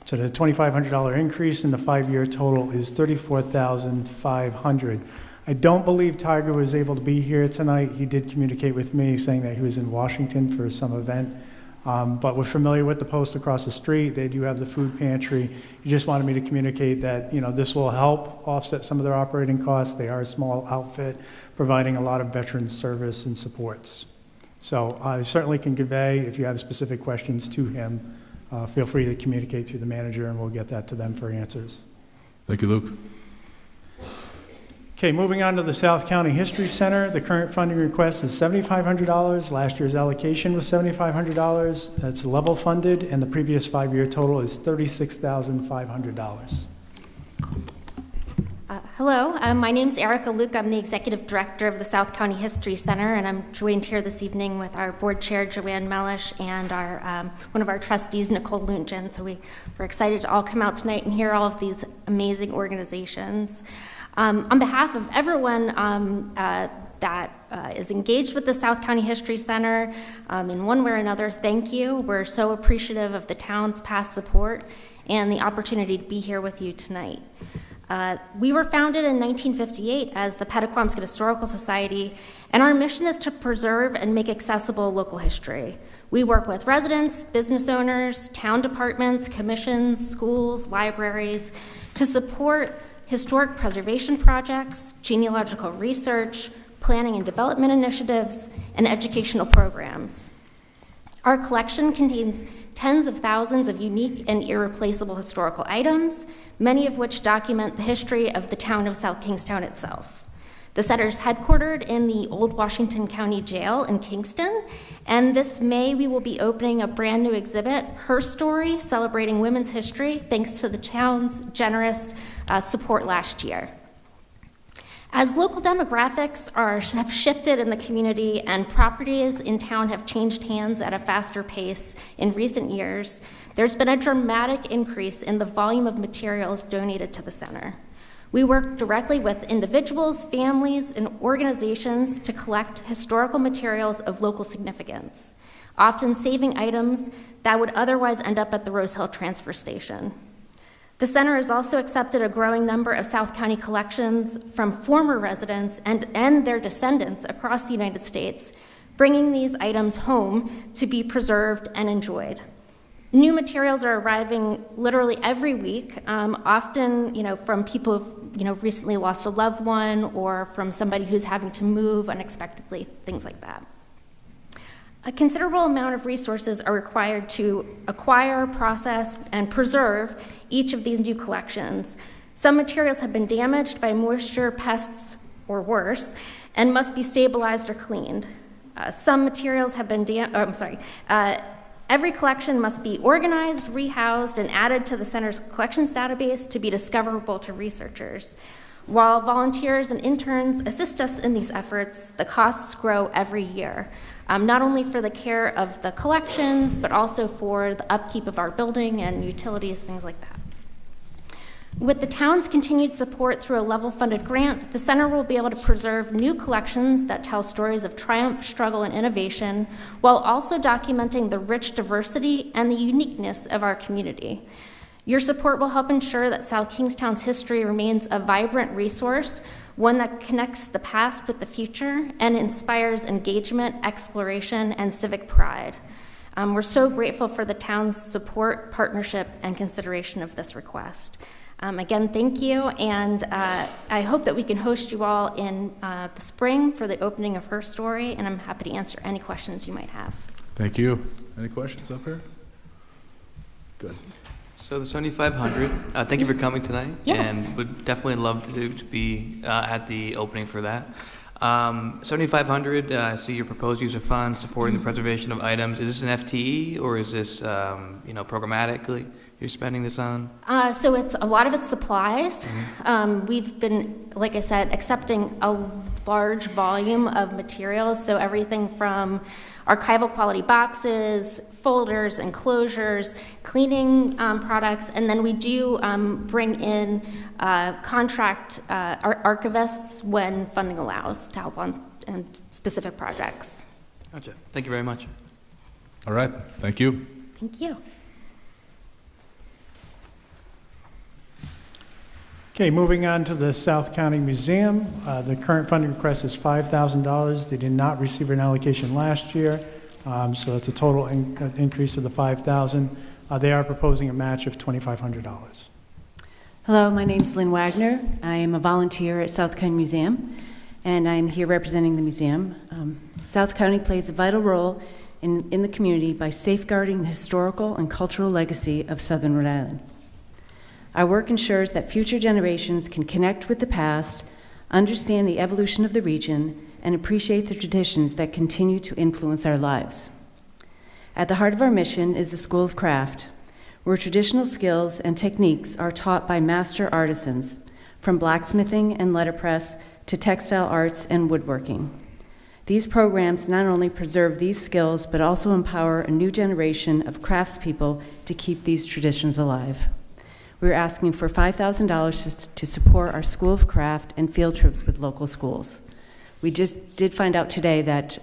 S4: So the $2,500 increase in the 5-year total is $34,500. I don't believe Tiger was able to be here tonight. He did communicate with me saying that he was in Washington for some event. But we're familiar with the Post across the street. They do have the food pantry. He just wanted me to communicate that, you know, this will help offset some of their operating costs. They are a small outfit providing a lot of veteran service and supports. So I certainly can convey, if you have specific questions to him, feel free to communicate to the manager and we'll get that to them for answers.
S1: Thank you, Luke.
S4: Okay, moving on to the South County History Center. The current funding request is $7,500. Last year's allocation was $7,500. That's level funded, and the previous 5-year total is $36,500.
S6: Hello, my name is Erica Luke. I'm the Executive Director of the South County History Center, and I'm joined here this evening with our Board Chair, Joanne Mellish, and our one of our trustees, Nicole Luntgen. So we're excited to all come out tonight and hear all of these amazing organizations. On behalf of everyone that is engaged with the South County History Center, in one way or another, thank you. We're so appreciative of the town's past support and the opportunity to be here with you tonight. We were founded in 1958 as the Pettaquamscut Historical Society, and our mission is to preserve and make accessible local history. We work with residents, business owners, town departments, commissions, schools, libraries to support historic preservation projects, genealogical research, planning and development initiatives, and educational programs. Our collection contains tens of thousands of unique and irreplaceable historical items, many of which document the history of the town of South Kingstown itself. The center is headquartered in the Old Washington County Jail in Kingston, and this May we will be opening a brand new exhibit, Her Story, celebrating women's history, thanks to the town's generous support last year. As local demographics have shifted in the community and properties in town have changed hands at a faster pace in recent years, there's been a dramatic increase in the volume of materials donated to the center. We work directly with individuals, families, and organizations to collect historical materials of local significance, often saving items that would otherwise end up at the Rose Hill Transfer Station. The center has also accepted a growing number of South County collections from former residents and their descendants across the United States, bringing these items home to be preserved and enjoyed. New materials are arriving literally every week, often, from people who've, recently lost a loved one or from somebody who's having to move unexpectedly, things like that. A considerable amount of resources are required to acquire, process, and preserve each of these new collections. Some materials have been damaged by moisture, pests, or worse, and must be stabilized or cleaned. Some materials have been every collection must be organized, rehoused, and added to the center's collections database to be discoverable to researchers. While volunteers and interns assist us in these efforts, the costs grow every year, not only for the care of the collections, but also for the upkeep of our building and utilities, things like that. With the town's continued support through a level-funded grant, the center will be able to preserve new collections that tell stories of triumph, struggle, and innovation, while also documenting the rich diversity and the uniqueness of our community. Your support will help ensure that South Kingstown's history remains a vibrant resource, one that connects the past with the future and inspires engagement, exploration, and civic pride. We're so grateful for the town's support, partnership, and consideration of this request. Again, thank you, and I hope that we can host you all in the spring for the opening of Her Story, and I'm happy to answer any questions you might have.
S1: Thank you. Any questions up here? Good.
S8: So the 7,500, thank you for coming tonight.
S6: Yes.
S8: And would definitely love to be at the opening for that. 7,500, I see your proposed use of funds supporting the preservation of items. Is this an FTE or is this, programmatically you're spending this on?
S6: So a lot of it's supplies. We've been, like I said, accepting a large volume of materials. So everything from archival quality boxes, folders, enclosures, cleaning products, and then we do bring in contract archivists when funding allows to help on specific projects.
S8: Gotcha. Thank you very much.
S1: All right. Thank you.
S6: Thank you.
S4: Okay, moving on to the South County Museum. The current funding request is $5,000. They did not receive an allocation last year, so it's a total increase of the $5,000. They are proposing a match of $2,500.
S10: Hello, my name is Lynn Wagner. I am a volunteer at South County Museum, and I'm here representing the museum. South County plays a vital role in the community by safeguarding the historical and cultural legacy of Southern Rhode Island. Our work ensures that future generations can connect with the past, understand the evolution of the region, and appreciate the traditions that continue to influence our lives. At the heart of our mission is the School of Craft, where traditional skills and techniques are taught by master artisans, from blacksmithing and letterpress to textile arts and woodworking. These programs not only preserve these skills, but also empower a new generation of craftspeople to keep these traditions alive. We're asking for $5,000 to support our School of Craft and field trips with local schools. We just did find out today that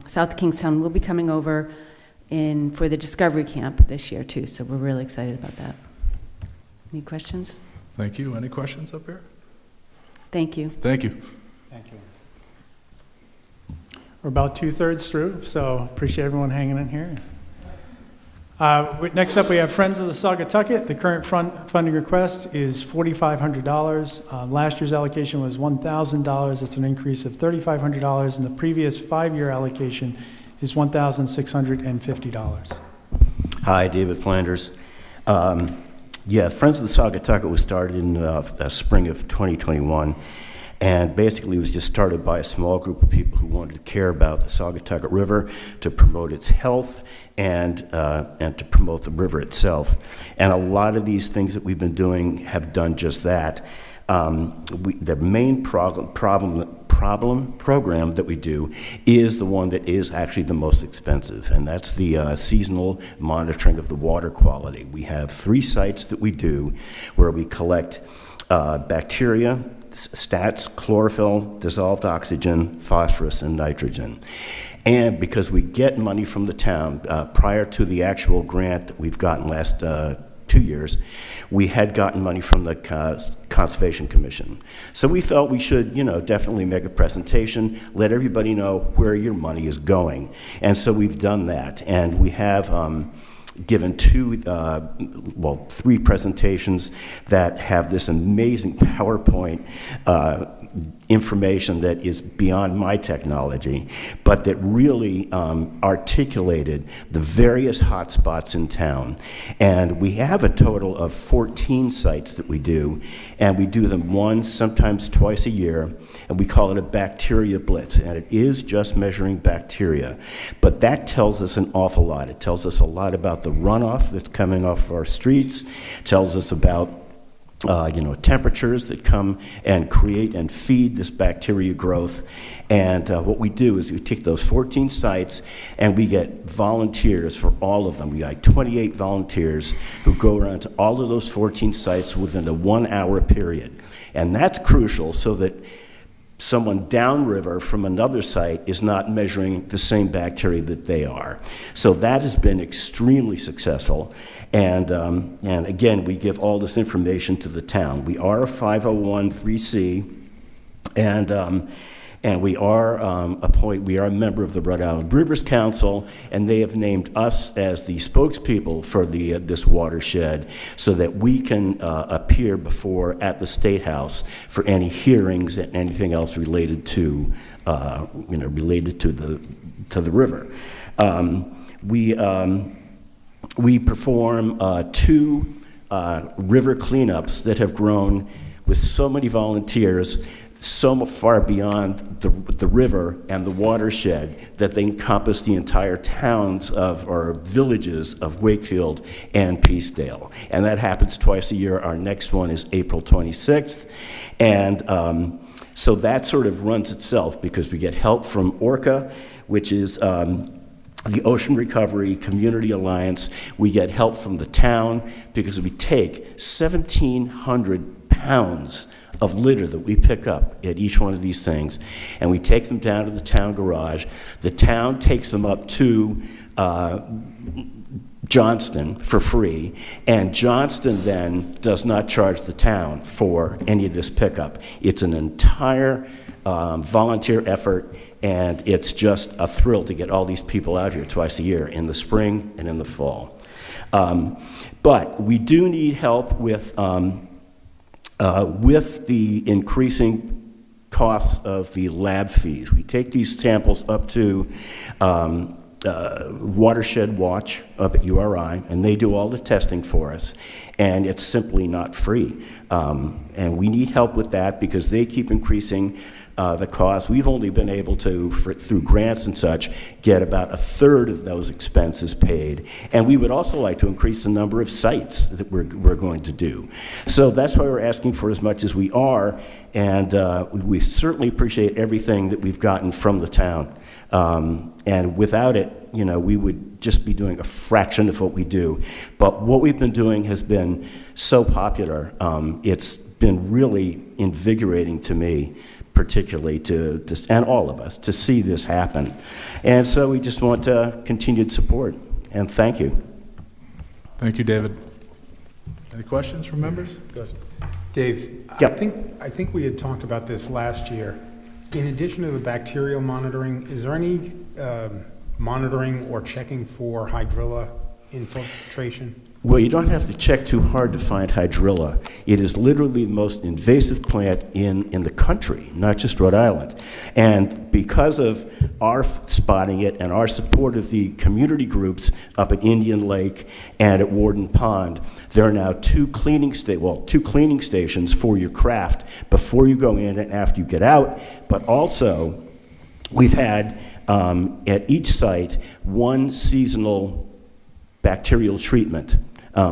S10: South Kingstown will be coming over for the Discovery Camp this year too, so we're really excited about that. Any questions?
S1: Thank you. Any questions up here?
S10: Thank you.
S1: Thank you.
S4: Thank you. We're about 2/3 through, so appreciate everyone hanging in here. Next up, we have Friends of the Saugatucket. The current funding request is $4,500. Last year's allocation was $1,000. It's an increase of $3,500, and the previous 5-year allocation is $1,650.
S22: Hi, David Flanders. Friends of the Saugatucket was started in the spring of 2021. And basically, it was just started by a small group of people who wanted to care about the Saugatucket River, to promote its health, and to promote the river itself. And a lot of these things that we've been doing have done just that. The main program that we do is the one that is actually the most expensive, and that's the seasonal monitoring of the water quality. We have 3 sites that we do where we collect bacteria, stats, chlorophyll, dissolved oxygen, phosphorus, and nitrogen. And because we get money from the town, prior to the actual grant that we've gotten last 2 years, we had gotten money from the Conservation Commission. So we felt we should, definitely make a presentation, let everybody know where your money is going. And so we've done that. And we have given 3 presentations that have this amazing PowerPoint information that is beyond my technology, but that really articulated the various hotspots in town. And we have a total of 14 sites that we do, and we do them once, sometimes twice a year, and we call it a bacteria blitz, and it is just measuring bacteria. But that tells us an awful lot. It tells us a lot about the runoff that's coming off our streets, tells us about temperatures that come and create and feed this bacteria growth. And what we do is we take those 14 sites and we get volunteers for all of them. We got 28 volunteers who go around to all of those 14 sites within a 1-hour period. And that's crucial so that someone downriver from another site is not measuring the same bacteria that they are. So that has been extremely successful. And again, we give all this information to the town. We are a 501(c)(3), and we are we are a member of the Rhode Island Rivers Council, and they have named us as the spokespeople for this watershed, so that we can appear at the State House for any hearings and anything else related to the river. We perform 2 river cleanups that have grown with so many volunteers, so far beyond the river and the watershed that they encompass the entire towns or villages of Wakefield and Peacedale. And that happens twice a year. Our next one is April 26th. And so that sort of runs itself because we get help from ORCA, which is the Ocean Recovery Community Alliance. We get help from the town because we take 1,700 pounds of litter that we pick up at each one of these things, and we take them down to the town garage. The town takes them up to Johnston for free, and Johnston then does not charge the town for any of this pickup. It's an entire volunteer effort, and it's just a thrill to get all these people out here twice a year, in the spring and in the fall. But we do need help with the increasing costs of the lab fees. We take these samples up to Watershed Watch up at URI, and they do all the testing for us, and it's simply not free. And we need help with that because they keep increasing the cost. We've only been able to, through grants and such, get about 1/3 of those expenses paid. And we would also like to increase the number of sites that we're going to do. So that's why we're asking for as much as we are, and we certainly appreciate everything that we've gotten from the town. And without it, we would just be doing a fraction of what we do. But what we've been doing has been so popular. It's been really invigorating to me, particularly and all of us, to see this happen. And so we just want continued support, and thank you.
S1: Thank you, David. Any questions from members?
S5: Dave,
S22: Yep.
S5: I think we had talked about this last year. In addition to the bacterial monitoring, is there any monitoring or checking for hydrilla infiltration?
S22: Well, you don't have to check too hard to find hydrilla. It is literally the most invasive plant in the country, not just Rhode Island. And because of our spotting it and our support of the community groups up at Indian Lake and at Warden Pond, there are now 2 cleaning stations for your craft before you go in and after you get out. But also, we've had at each site 1 seasonal bacterial treatment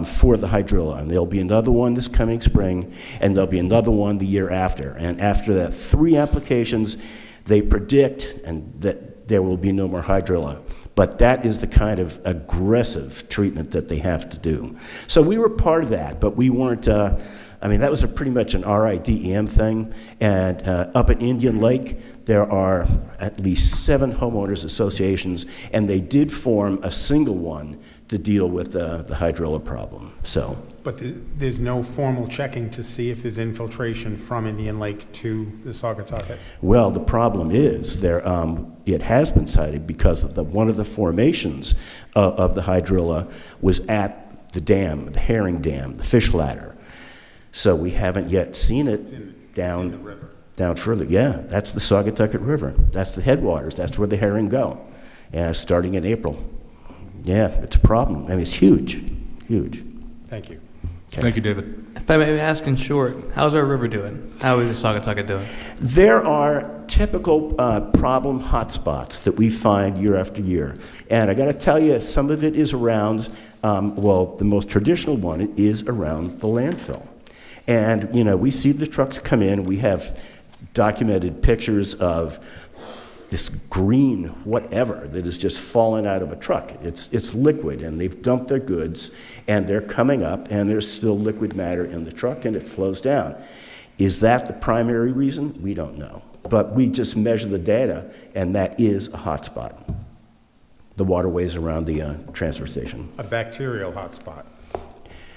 S22: for the hydrilla, and there'll be another one this coming spring, and there'll be another one the year after. And after that 3 applications, they predict that there will be no more hydrilla. But that is the kind of aggressive treatment that they have to do. So we were part of that, but we weren't, that was pretty much an RIDEM thing. And up at Indian Lake, there are at least 7 homeowners associations, and they did form a single one to deal with the hydrilla problem. So,
S5: But there's no formal checking to see if there's infiltration from Indian Lake to the Saugatucket?
S22: well, the problem is there. It has been cited because of one of the formations of the hydrilla was at the dam, the Herring Dam, the fish ladder. So we haven't yet seen it down further. Yeah, that's the Saugatucket River. That's the headwaters. That's where the herring go, starting in April. Yeah, it's a problem. I mean, it's huge, huge.
S5: Thank you.
S22: Okay.
S1: Thank you, David.
S8: If I may ask in short, how's our river doing? How is the Saugatucket doing?
S22: There are typical problem hotspots that we find year after year. And I got to tell you, some of it is around, the most traditional one is around the landfill. And, we see the trucks come in. We have documented pictures of this green whatever that is just falling out of a truck. It's liquid, and they've dumped their goods, and they're coming up, and there's still liquid matter in the truck, and it flows down. Is that the primary reason? We don't know. But we just measure the data, and that is a hot spot. The waterways around the transfer station.
S5: A bacterial hotspot.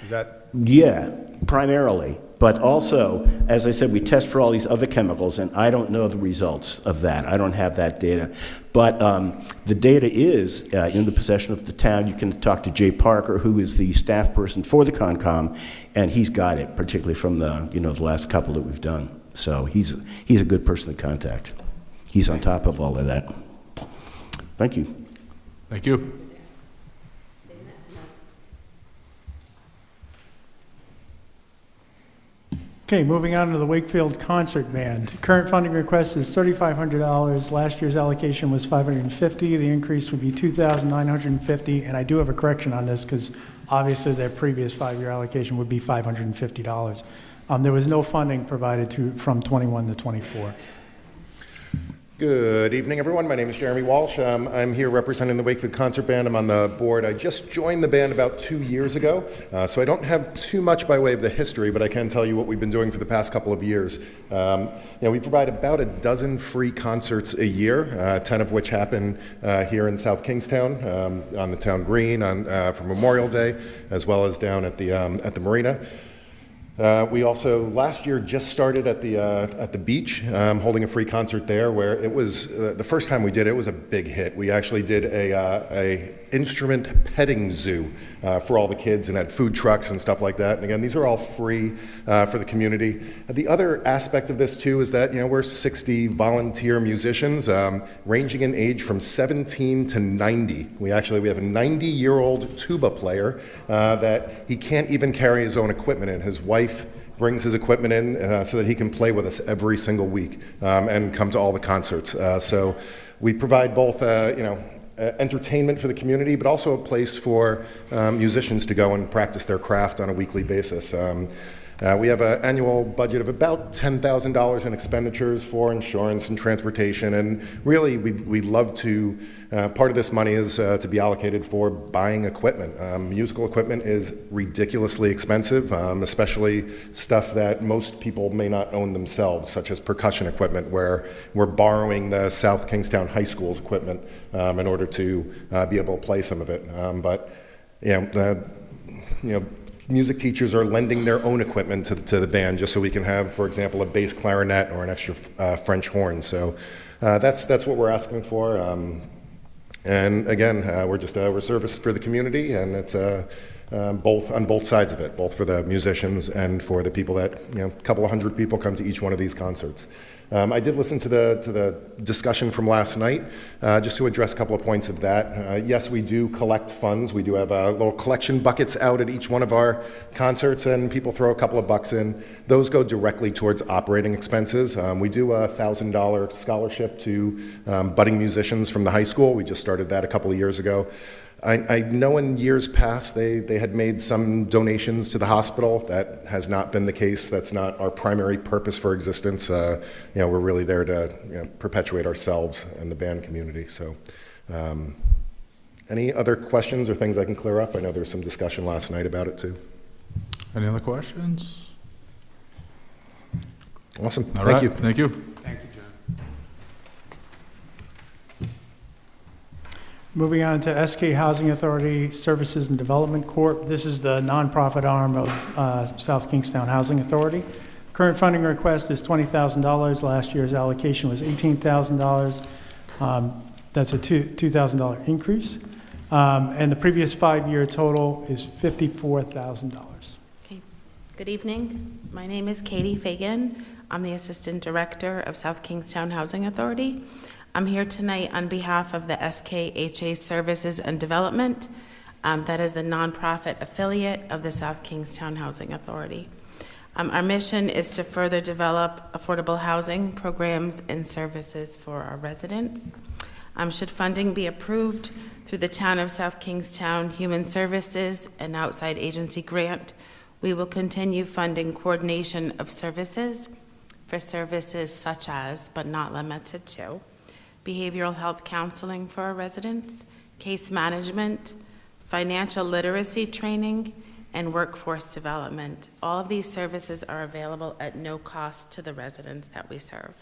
S5: Is that?
S22: Yeah, primarily. But also, as I said, we test for all these other chemicals, and I don't know the results of that. I don't have that data. But the data is in the possession of the town. You can talk to Jay Parker, who is the staff person for the Concom, and he's got it, particularly from the the last couple that we've done. So he's a good person to contact. He's on top of all of that. Thank you.
S1: Thank you.
S4: Okay, moving on to the Wakefield Concert Band. Current funding request is $3,500. Last year's allocation was $550. The increase would be $2,950. And I do have a correction on this because obviously their previous 5-year allocation would be $550. There was no funding provided from 21 to 24.
S12: Good evening, everyone. My name is Jeremy Walsh. I'm here representing the Wakefield Concert Band. I'm on the board. I just joined the band about 2 years ago, so I don't have too much by way of the history, but I can tell you what we've been doing for the past couple of years. We provide about a dozen free concerts a year, 10 of which happen here in South Kingstown, on the town green for Memorial Day, as well as down at the marina. We also last year just started at the beach, holding a free concert there. Where it was the first time we did it, was a big hit. We actually did a instrument petting zoo for all the kids, and had food trucks and stuff like that. And again, these are all free for the community. The other aspect of this too is that we're 60 volunteer musicians, ranging in age from 17 to 90. We have a 90-year-old tuba player that he can't even carry his own equipment in. His wife brings his equipment in so that he can play with us every single week and come to all the concerts. So we provide both, entertainment for the community, but also a place for musicians to go and practice their craft on a weekly basis. We have an annual budget of about $10,000 in expenditures for insurance and transportation, and really we'd love to, part of this money is to be allocated for buying equipment. Musical equipment is ridiculously expensive, especially stuff that most people may not own themselves, such as percussion equipment, where we're borrowing the South Kingstown High School's equipment in order to be able to play some of it. Music teachers are lending their own equipment to the band just so we can have, for example, a bass clarinet or an extra French horn. So that's what we're asking for. And again, we're service for the community, and it's both on both sides of it, both for the musicians and for the people that, a couple of hundred people come to each one of these concerts. I did listen to the discussion from last night, just to address a couple of points of that. Yes, we do collect funds. We do have little collection buckets out at each one of our concerts, and people throw a couple of bucks in. Those go directly towards operating expenses. We do a $1,000 scholarship to budding musicians from the high school. We just started that a couple of years ago. I know in years past they had made some donations to the hospital. That has not been the case. That's not our primary purpose for existence. We're really there to perpetuate ourselves and the band community. So any other questions or things I can clear up? I know there was some discussion last night about it too.
S1: Any other questions?
S12: Awesome.
S1: All
S12: Thank
S1: right.
S12: you.
S1: Thank you.
S5: Thank you, John.
S4: Moving on to SK Housing Authority Services and Development Corp. This is the nonprofit arm of South Kingstown Housing Authority. Current funding request is $20,000. Last year's allocation was $18,000. That's a $2,000 increase. And the previous 5-year total is $54,000.
S13: Okay. Good evening. My name is Katie Fagan. I'm the Assistant Director of South Kingstown Housing Authority. I'm here tonight on behalf of the SKHA Services and Development. That is the nonprofit affiliate of the South Kingstown Housing Authority. Our mission is to further develop affordable housing programs and services for our residents. Should funding be approved through the Town of South Kingstown Human Services and outside agency grant, we will continue funding coordination of services for services such as, but not limited to, behavioral health counseling for our residents, case management, financial literacy training, and workforce development. All of these services are available at no cost to the residents that we serve.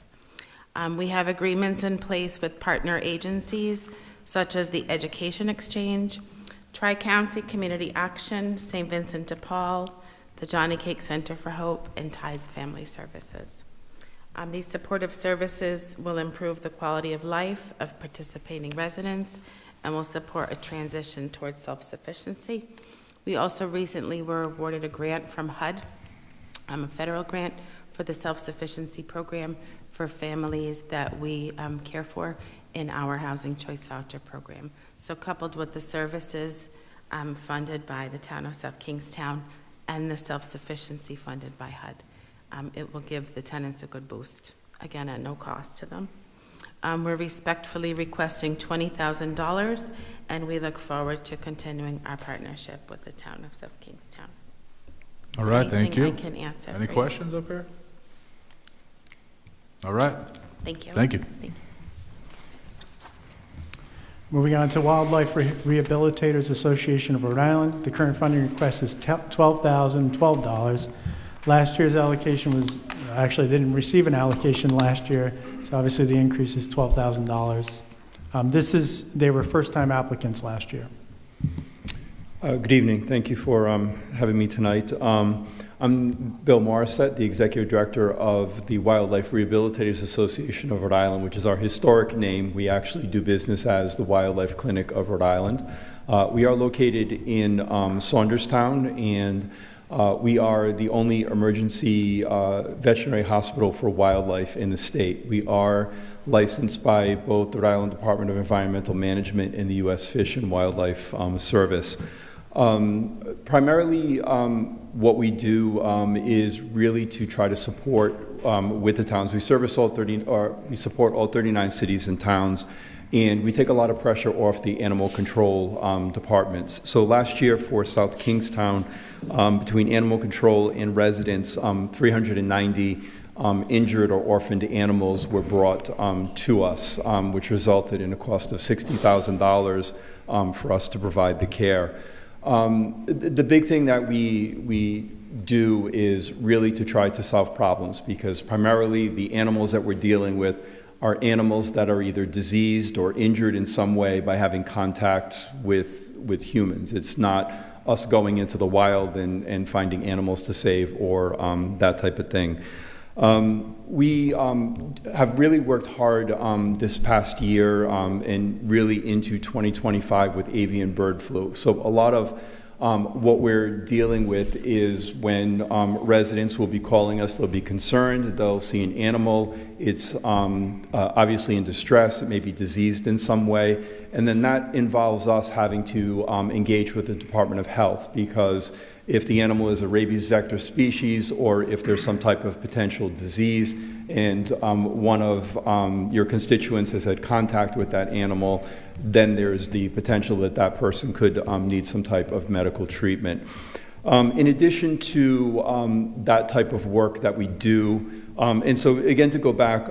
S13: We have agreements in place with partner agencies such as the Education Exchange, Tri-County Community Action, St. Vincent de Paul, the Johnny Cake Center for Hope, and Tides Family Services. These supportive services will improve the quality of life of participating residents and will support a transition towards self-sufficiency. We also recently were awarded a grant from HUD, a federal grant for the self-sufficiency program for families that we care for in our Housing Choice Voucher program. So coupled with the services funded by the Town of South Kingstown and the self-sufficiency funded by HUD, it will give the tenants a good boost, again, at no cost to them. We're respectfully requesting $20,000, and we look forward to continuing our partnership with the Town of South Kingstown. Is
S1: All
S13: there
S1: right, thank
S13: anything
S1: you.
S13: I can answer
S1: Any
S13: for you?
S1: questions up here? All right.
S13: Thank you.
S1: Thank you.
S13: Thank you.
S4: Moving on to Wildlife Rehabilitators Association of Rhode Island. The current funding request is $12,012. Last year's allocation was, actually, they didn't receive an allocation last year, so obviously the increase is $12,000. They were first-time applicants last year.
S15: Good evening. Thank you for having me tonight. I'm Bill Morissette, the Executive Director of the Wildlife Rehabilitators Association of Rhode Island, which is our historic name. We actually do business as the Wildlife Clinic of Rhode Island. We are located in Saunderstown, and we are the only emergency veterinary hospital for wildlife in the state. We are licensed by both the Rhode Island Department of Environmental Management and the U.S. Fish and Wildlife Service. Primarily, what we do is really to try to support with the towns. We support all 39 cities and towns, and we take a lot of pressure off the animal control departments. So last year for South Kingstown, between animal control and residents, 390 injured or orphaned animals were brought to us, which resulted in a cost of $60,000 for us to provide the care. The big thing that we do is really to try to solve problems, because primarily the animals that we're dealing with are animals that are either diseased or injured in some way by having contact with humans. It's not us going into the wild and finding animals to save or that type of thing. We have really worked hard this past year and really into 2025 with avian bird flu. So a lot of what we're dealing with is when residents will be calling us, they'll be concerned, they'll see an animal, it's obviously in distress, it may be diseased in some way, and then that involves us having to engage with the Department of Health, because if the animal is a rabies vector species or if there's some type of potential disease and one of your constituents has had contact with that animal, then there's the potential that that person could need some type of medical treatment. In addition to that type of work that we do, and so again, to go back,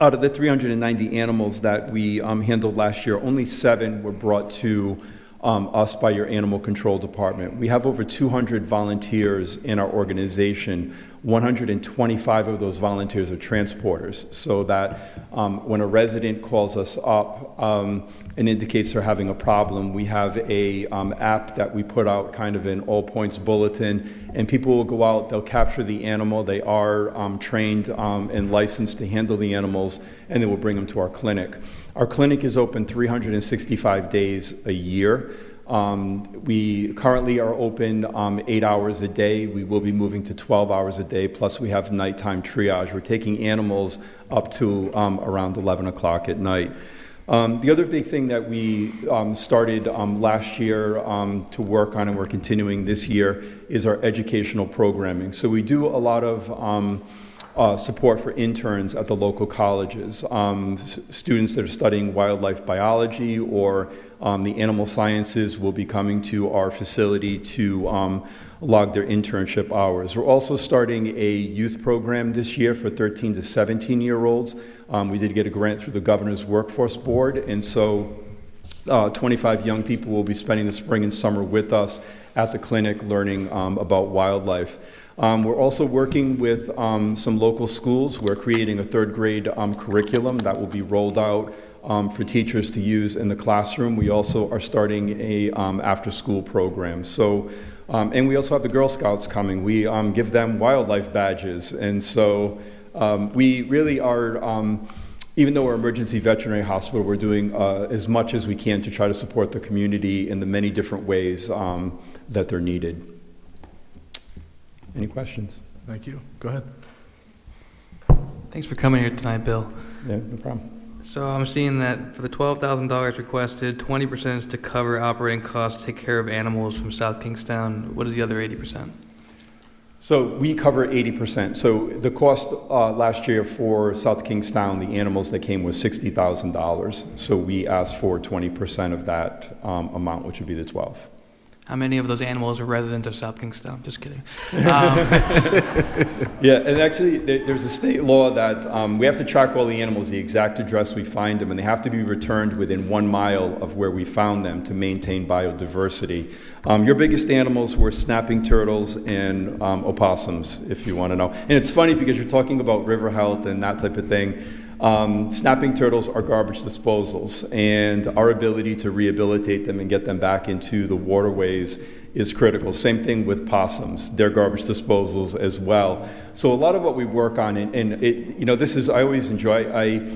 S15: out of the 390 animals that we handled last year, only 7 were brought to us by your animal control department. We have over 200 volunteers in our organization 125 of those volunteers are transporters, so that when a resident calls us up and indicates they're having a problem, we have a app that we put out, kind of an all points bulletin, and people will go out, they'll capture the animal, they are trained and licensed to handle the animals, and then we'll bring them to our clinic. Our clinic is open 365 days a year. We currently are open 8 hours a day. We will be moving to 12 hours a day, plus we have nighttime triage. We're taking animals up to around 11 o'clock at night. The other big thing that we started last year to work on, and we're continuing this year, is our educational programming. So we do a lot of support for interns at the local colleges, students that are studying wildlife biology or the animal sciences will be coming to our facility to log their internship hours. We're also starting a youth program this year for 13 to 17-year-olds. We did get a grant through the Governor's Workforce Board, and so 25 young people will be spending the spring and summer with us at the clinic learning about wildlife. We're also working with some local schools. We're creating a third grade curriculum that will be rolled out for teachers to use in the classroom. We also are starting a after-school program. So, and we also have the Girl Scouts coming. We give them wildlife badges. And so we really are, even though we're an emergency veterinary hospital, we're doing as much as we can to try to support the community in the many different ways that they're needed. Any questions?
S1: Thank you. Go ahead.
S8: Thanks for coming here tonight, Bill.
S15: Yeah, no problem.
S8: So I'm seeing that for the $12,000 requested, 20% is to cover operating costs, to take care of animals from South Kingstown. What is the other 80%?
S15: So we cover 80%. So the cost last year for South Kingstown, the animals that came was $60,000. So we asked for 20% of that amount, which would be the 12.
S8: How many of those animals are resident of South Kingstown? Just kidding.
S15: Yeah, and actually there's a state law that we have to track all the animals, the exact address we find them, and they have to be returned within 1 mile of where we found them to maintain biodiversity. Your biggest animals were snapping turtles and opossums, if you want to know. And it's funny because you're talking about river health and that type of thing. Snapping turtles are garbage disposals, and our ability to rehabilitate them and get them back into the waterways is critical. Same thing with possums. They're garbage disposals as well. So a lot of what we work on, and it, you know, this is, I always enjoy, I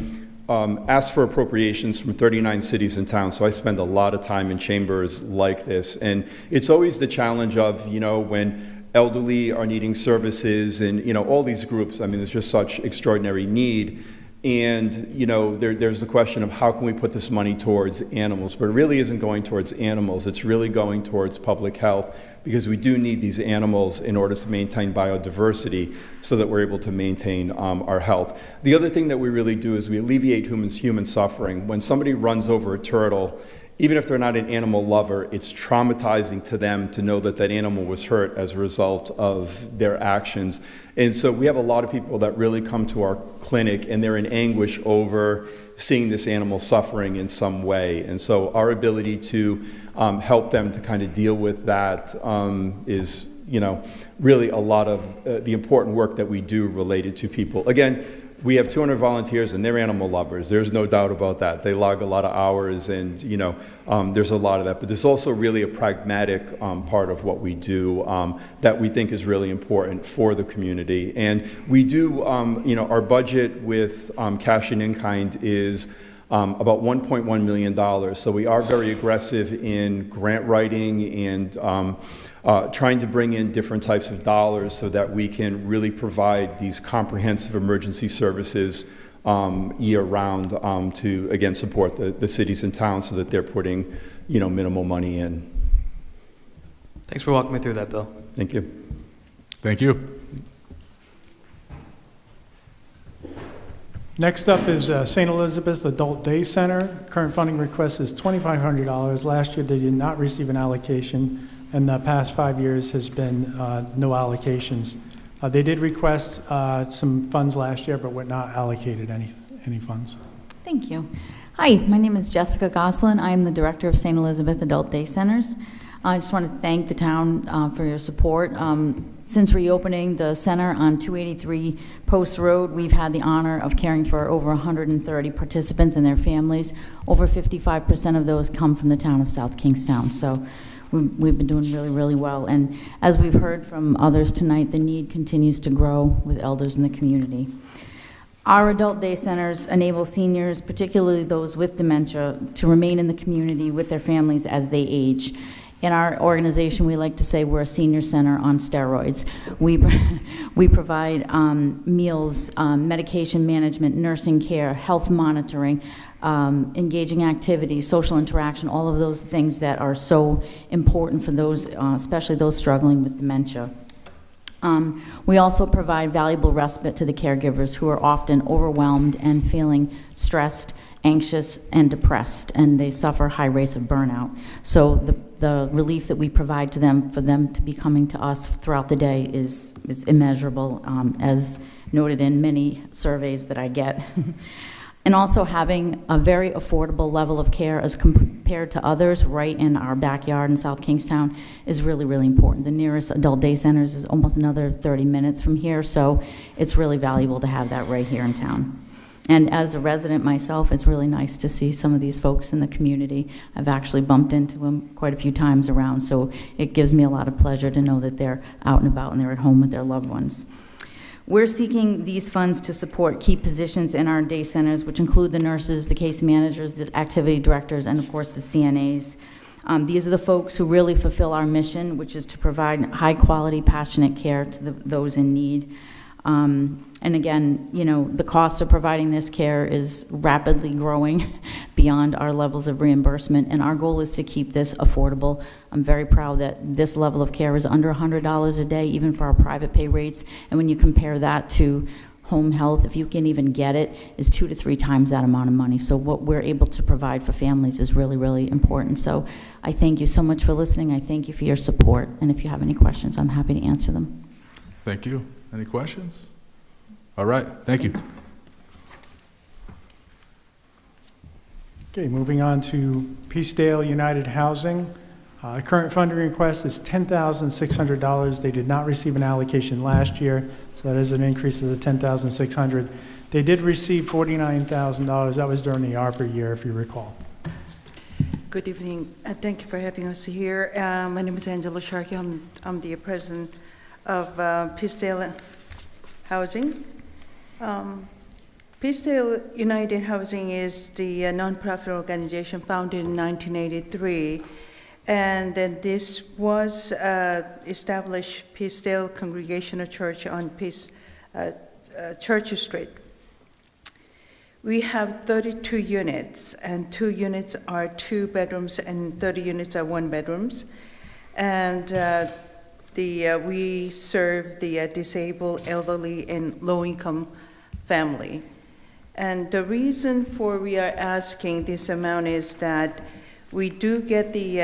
S15: ask for appropriations from 39 cities and towns, so I spend a lot of time in chambers like this. And it's always the challenge of, you know, when elderly are needing services and, you know, all these groups, I mean, there's just such extraordinary need. And, you know, there's the question of how can we put this money towards animals, but it really isn't going towards animals. It's really going towards public health, because we do need these animals in order to maintain biodiversity so that we're able to maintain our health. The other thing that we really do is we alleviate human suffering. When somebody runs over a turtle, even if they're not an animal lover, it's traumatizing to them to know that that animal was hurt as a result of their actions. And so we have a lot of people that really come to our clinic and they're in anguish over seeing this animal suffering in some way. And so our ability to help them to kind of deal with that is, you know, really a lot of the important work that we do related to people. Again, we have 200 volunteers and they're animal lovers. There's no doubt about that. They log a lot of hours and, you know, there's a lot of that. But there's also really a pragmatic part of what we do that we think is really important for the community. And we do, you know, our budget with cash and in-kind is about $1.1 million. So we are very aggressive in grant writing and trying to bring in different types of dollars so that we can really provide these comprehensive emergency services year-round to, again, support the cities and towns so that they're putting, you know, minimal money in.
S8: Thanks for walking me through that, Bill.
S15: Thank you.
S1: Thank you.
S4: Next up is St. Elizabeth Adult Day Center. Current funding request is $2,500. Last year, they did not receive an allocation, and the past 5 years has been no allocations. They did request some funds last year, but were not allocated any funds.
S14: Thank you. Hi, my name is Jessica Goslin. I am the director of St. Elizabeth Adult Day Centers. I just want to thank the town for your support. Since reopening the center on 283 Post Road, we've had the honor of caring for over 130 participants and their families. Over 55% of those come from the town of South Kingstown. So we've been doing really, really well. And as we've heard from others tonight, the need continues to grow with elders in the community. Our adult day centers enable seniors, particularly those with dementia, to remain in the community with their families as they age. In our organization, we like to say we're a senior center on steroids. We provide meals, medication management, nursing care, health monitoring, engaging activities, social interaction, all of those things that are so important for those, especially those struggling with dementia. We also provide valuable respite to the caregivers who are often overwhelmed and feeling stressed, anxious, and depressed, and they suffer high rates of burnout. So the relief that we provide to them, for them to be coming to us throughout the day is immeasurable, as noted in many surveys that I get. And also having a very affordable level of care as compared to others right in our backyard in South Kingstown is really, really important. The nearest adult day centers is almost another 30 minutes from here, so it's really valuable to have that right here in town. And as a resident myself, it's really nice to see some of these folks in the community. I've actually bumped into them quite a few times around, so it gives me a lot of pleasure to know that they're out and about and they're at home with their loved ones. We're seeking these funds to support key positions in our day centers, which include the nurses, the case managers, the activity directors, and of course the CNAs. These are the folks who really fulfill our mission, which is to provide high-quality, passionate care to those in need. And again, you know, the cost of providing this care is rapidly growing beyond our levels of reimbursement, and our goal is to keep this affordable. I'm very proud that this level of care is under $100 a day, even for our private pay rates. And when you compare that to home health, if you can even get it, is 2 to 3 times that amount of money. So what we're able to provide for families is really, really important. So I thank you so much for listening. I thank you for your support. And if you have any questions, I'm happy to answer them.
S1: Thank you. Any questions? All right, thank you.
S4: Okay, moving on to Peacedale United Housing. Current funding request is $10,600. They did not receive an allocation last year, so that is an increase of the $10,600. They did receive $49,000. That was during the ARPA year, if you recall.
S16: Good evening. Thank you for having us here. My name is Angela Sharkey. I'm the president of Peacedale Housing. Peacedale United Housing is the nonprofit organization founded in 1983, and then this was established Peacedale Congregational Church on Church Street. We have 32 units, and 2 units are 2 bedrooms, and 30 units are 1 bedrooms, and we serve the disabled, elderly, and low-income family. And the reason for we are asking this amount is that we do get the,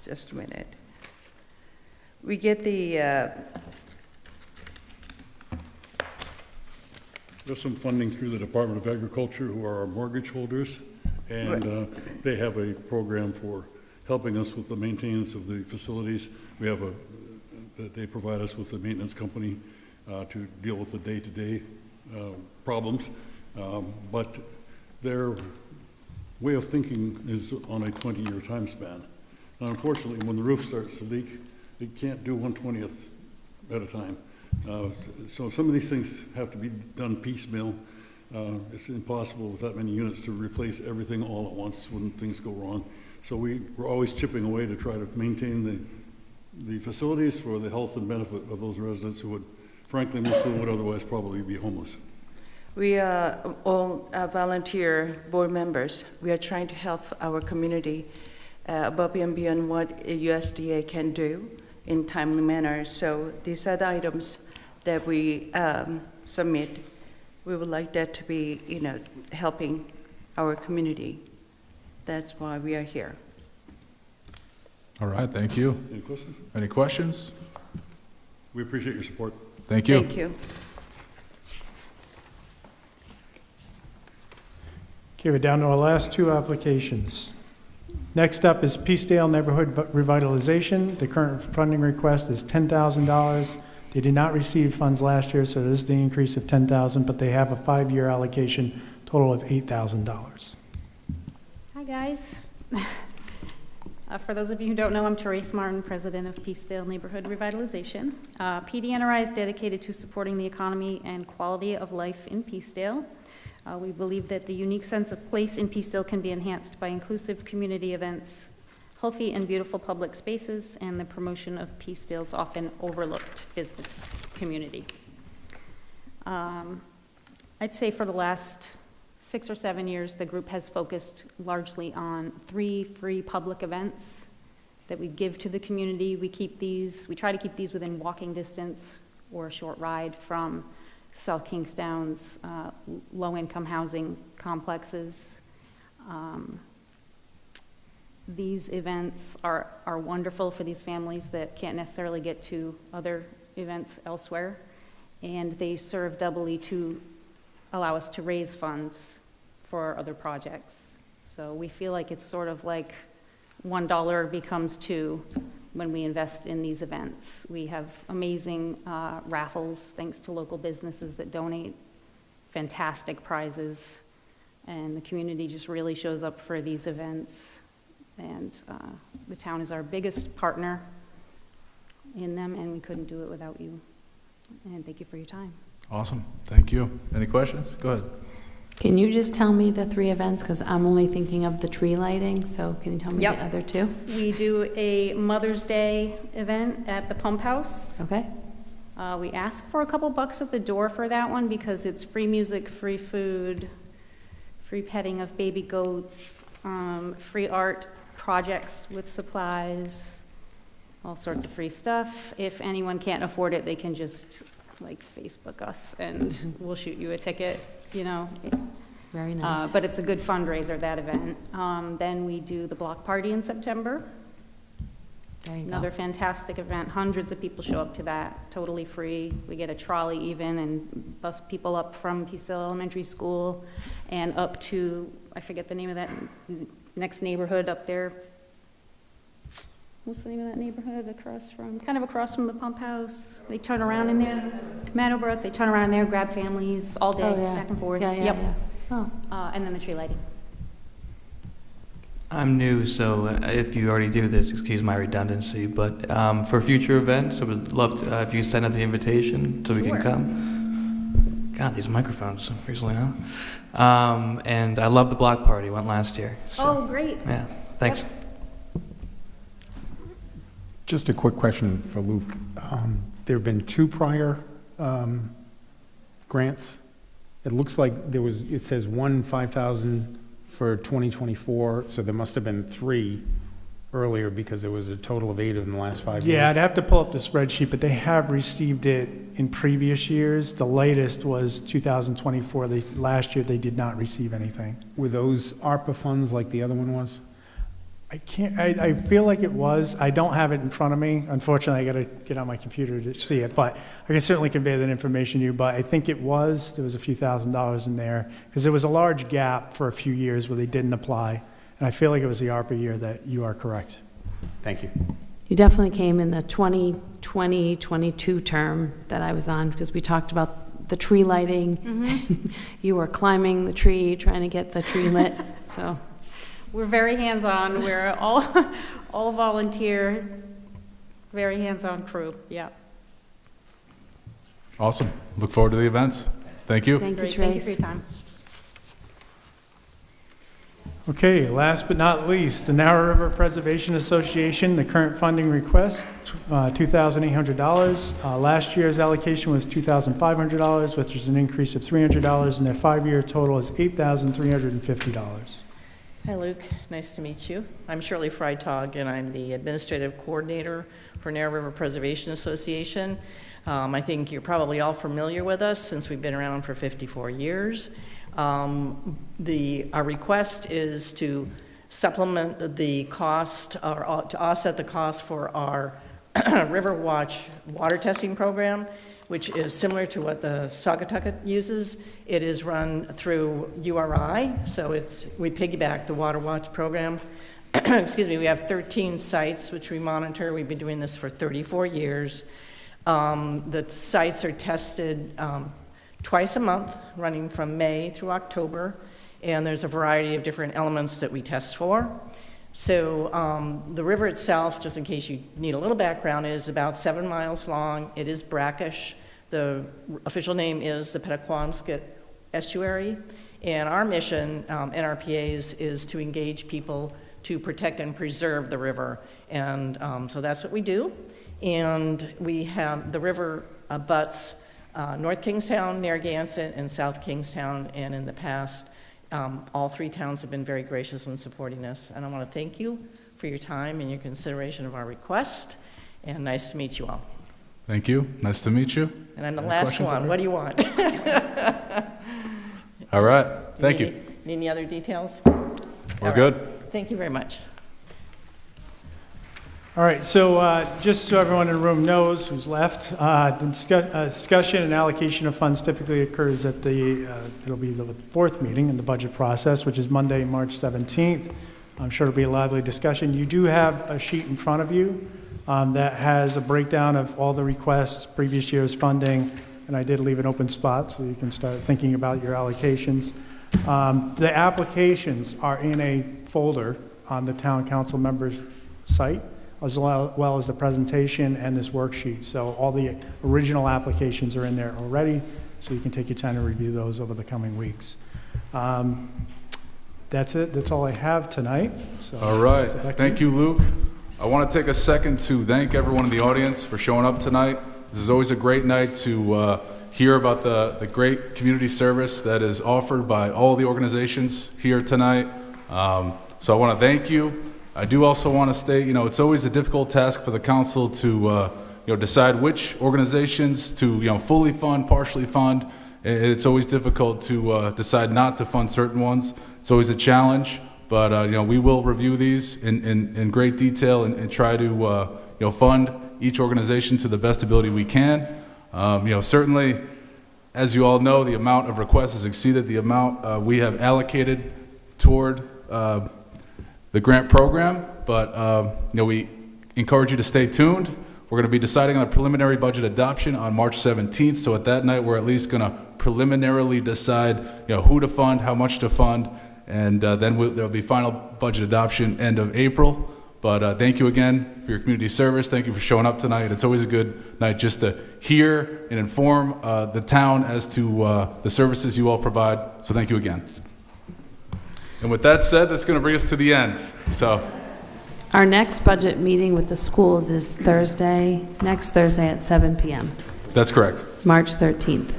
S16: just a minute. We get the,
S23: There's some funding through the Department of Agriculture, who are our mortgage holders, and they have a program for helping us with the maintenance of the facilities. We have they provide us with a maintenance company to deal with the day-to-day problems, but their way of thinking is on a 20-year time span. Now, unfortunately, when the roof starts to leak, it can't do 1/20th at a time. So some of these things have to be done piecemeal. It's impossible with that many units to replace everything all at once when things go wrong. So we're always chipping away to try to maintain the facilities for the health and benefit of those residents who would, frankly, most of them would otherwise probably be homeless.
S16: we are all volunteer board members. We are trying to help our community above and beyond what USDA can do in timely manner. So these are the items that we submit. We would like that to be, helping our community. That's why we are here.
S1: All right, thank you.
S23: Any questions?
S1: Any questions?
S23: We appreciate your support.
S1: Thank you.
S16: Thank you.
S4: Okay, we're down to our last two applications. Next up is Peacedale Neighborhood Revitalization. The current funding request is $10,000. They did not receive funds last year, so this is the increase of $10,000, but they have a 5-year allocation, total of $8,000.
S17: Hi, guys. For those of you who don't know, I'm Therese Martin, president of Peacedale Neighborhood Revitalization. PDNRI is dedicated to supporting the economy and quality of life in Peacedale. We believe that the unique sense of place in Peacedale can be enhanced by inclusive community events, healthy and beautiful public spaces, and the promotion of Peacedale's often overlooked business community. I'd say for the last 6 or 7 years, the group has focused largely on 3 free public events that we give to the community. We try to keep these within walking distance or a short ride from South Kingstown's low-income housing complexes. These events are wonderful for these families that can't necessarily get to other events elsewhere, and they serve doubly to allow us to raise funds for other projects. So we feel like it's sort of like $1 becomes $2 when we invest in these events. We have amazing raffles, thanks to local businesses that donate, fantastic prizes, and the community just really shows up for these events. And the town is our biggest partner in them, and we couldn't do it without you. And thank you for your time.
S1: Awesome. Thank you. Any questions? Go ahead.
S7: Can you just tell me the 3 events? Because I'm only thinking of the tree lighting, so can you tell me the other 2?
S17: We do a Mother's Day event at the Pump House.
S7: Okay.
S17: We ask for a couple bucks at the door for that one because it's free music, free food, free petting of baby goats, free art projects with supplies, all sorts of free stuff. If anyone can't afford it, they can just Facebook us and we'll shoot you a ticket, you know.
S7: Very nice.
S17: But it's a good fundraiser, that event. Then we do the block party in September.
S7: There you
S17: Another
S7: go.
S17: fantastic event. Hundreds of people show up to that, totally free. We get a trolley even and bus people up from Peacedale Elementary School and up to, I forget the name of that next neighborhood up there. What's the name of that neighborhood across from the Pump House? They turn around in there, Meadowbrook, they turn around in there, grab families all day,
S7: Oh, yeah.
S17: back and forth.
S7: Yeah, yeah,
S17: Yep.
S7: yeah. Oh.
S17: And then the tree lighting.
S8: I'm new, so if you already do this, excuse my redundancy, but for future events, I would love to, if you send out the invitation so we
S17: Sure.
S8: can come. God, these microphones recently, huh? And I love the block party, went last year. So,
S17: Oh, great.
S8: yeah, thanks.
S17: Yep.
S5: Just a quick question for Luke. There have been 2 prior grants. It looks like it says 1 $5,000 for 2024, so there must have been 3 earlier because there was a total of 8 in the last 5 years.
S4: Yeah, I'd have to pull up the spreadsheet, but they have received it in previous years. The latest was 2024. Last year, they did not receive anything.
S5: Were those ARPA funds like the other one was?
S4: I feel like it was. I don't have it in front of me. Unfortunately, I got to get on my computer to see it, but I can certainly convey that information to you. But I think it was. There was a few $1,000s in there because there was a large gap for a few years where they didn't apply. And I feel like it was the ARPA year that you are correct.
S5: Thank you.
S7: You definitely came in the 2020-22 term that I was on because we talked about the tree lighting.
S17: Mm-hmm.
S7: You were climbing the tree, trying to get the tree lit, so.
S17: We're very hands-on. We're all volunteer, very hands-on crew. Yeah.
S1: Awesome. Look forward to the events. Thank you.
S7: Thank you,
S17: Great. Thank you
S7: Trace.
S17: for your time.
S4: Okay, last but not least, the Narrow River Preservation Association, the current funding request, $2,800. Last year's allocation was $2,500, which is an increase of $300, and their 5-year total is $8,350.
S18: Hi, Luke. Nice to meet you. I'm Shirley Freitag, and I'm the Administrative Coordinator for Narrow River Preservation Association. I think you're probably all familiar with us since we've been around for 54 years. Our request is to supplement the cost, or to offset the cost for our River Watch water testing program. which is similar to what the Saugatuck uses. It is run through URI, so we piggyback the Water Watch program. Excuse me, we have 13 sites which we monitor. We've been doing this for 34 years. The sites are tested twice a month, running from May through October, and there's a variety of different elements that we test for. So the river itself, just in case you need a little background, is about 7 miles long. It is brackish. The official name is the Pettaquamscut Estuary, and our mission, NRPA's, is to engage people to protect and preserve the river, and so that's what we do. And we have, the river abuts North Kingstown, Narragansett, and South Kingstown, and in the past, all 3 towns have been very gracious in supporting us, and I want to thank you for your time and your consideration of our request, and nice to meet you all.
S1: Thank you. Nice to meet you.
S18: And I'm the
S1: Any
S18: last
S1: questions
S18: one.
S1: over
S18: What do
S1: here?
S18: you want?
S1: All right. Thank you.
S18: Need any other details?
S1: We're good.
S18: Thank you very much.
S4: All right, so just so everyone in the room knows who's left, the discussion and allocation of funds typically occurs at it'll be the 4th meeting in the budget process, which is Monday, March 17th. I'm sure it'll be a lively discussion. You do have a sheet in front of you that has a breakdown of all the requests, previous year's funding, and I did leave an open spot so you can start thinking about your allocations. The applications are in a folder on the town council members' site, as well as the presentation and this worksheet. So all the original applications are in there already, so you can take your time to review those over the coming weeks. That's it. That's all I have tonight. So,
S1: all right. Thank you, Luke. I want to take a second to thank everyone in the audience for showing up tonight. This is always a great night to hear about the great community service that is offered by all the organizations here tonight. So I want to thank you. I do also want to state, it's always a difficult task for the council to, decide which organizations to, fully fund, partially fund. It's always difficult to decide not to fund certain ones. It's always a challenge, but we will review these in great detail and try to, fund each organization to the best ability we can. Certainly, as you all know, the amount of requests has exceeded the amount we have allocated toward the grant program, but we encourage you to stay tuned. We're going to be deciding on a preliminary budget adoption on March 17th, so at that night we're at least going to preliminarily decide who to fund, how much to fund, and then there'll be final budget adoption end of April. But thank you again for your community service. Thank you for showing up tonight. It's always a good night just to hear and inform the town as to the services you all provide, so thank you again. And with that said, that's going to bring us to the end. So,
S7: Our next budget meeting with the schools is next Thursday at 7 p.m.
S1: that's correct.
S7: March 13th.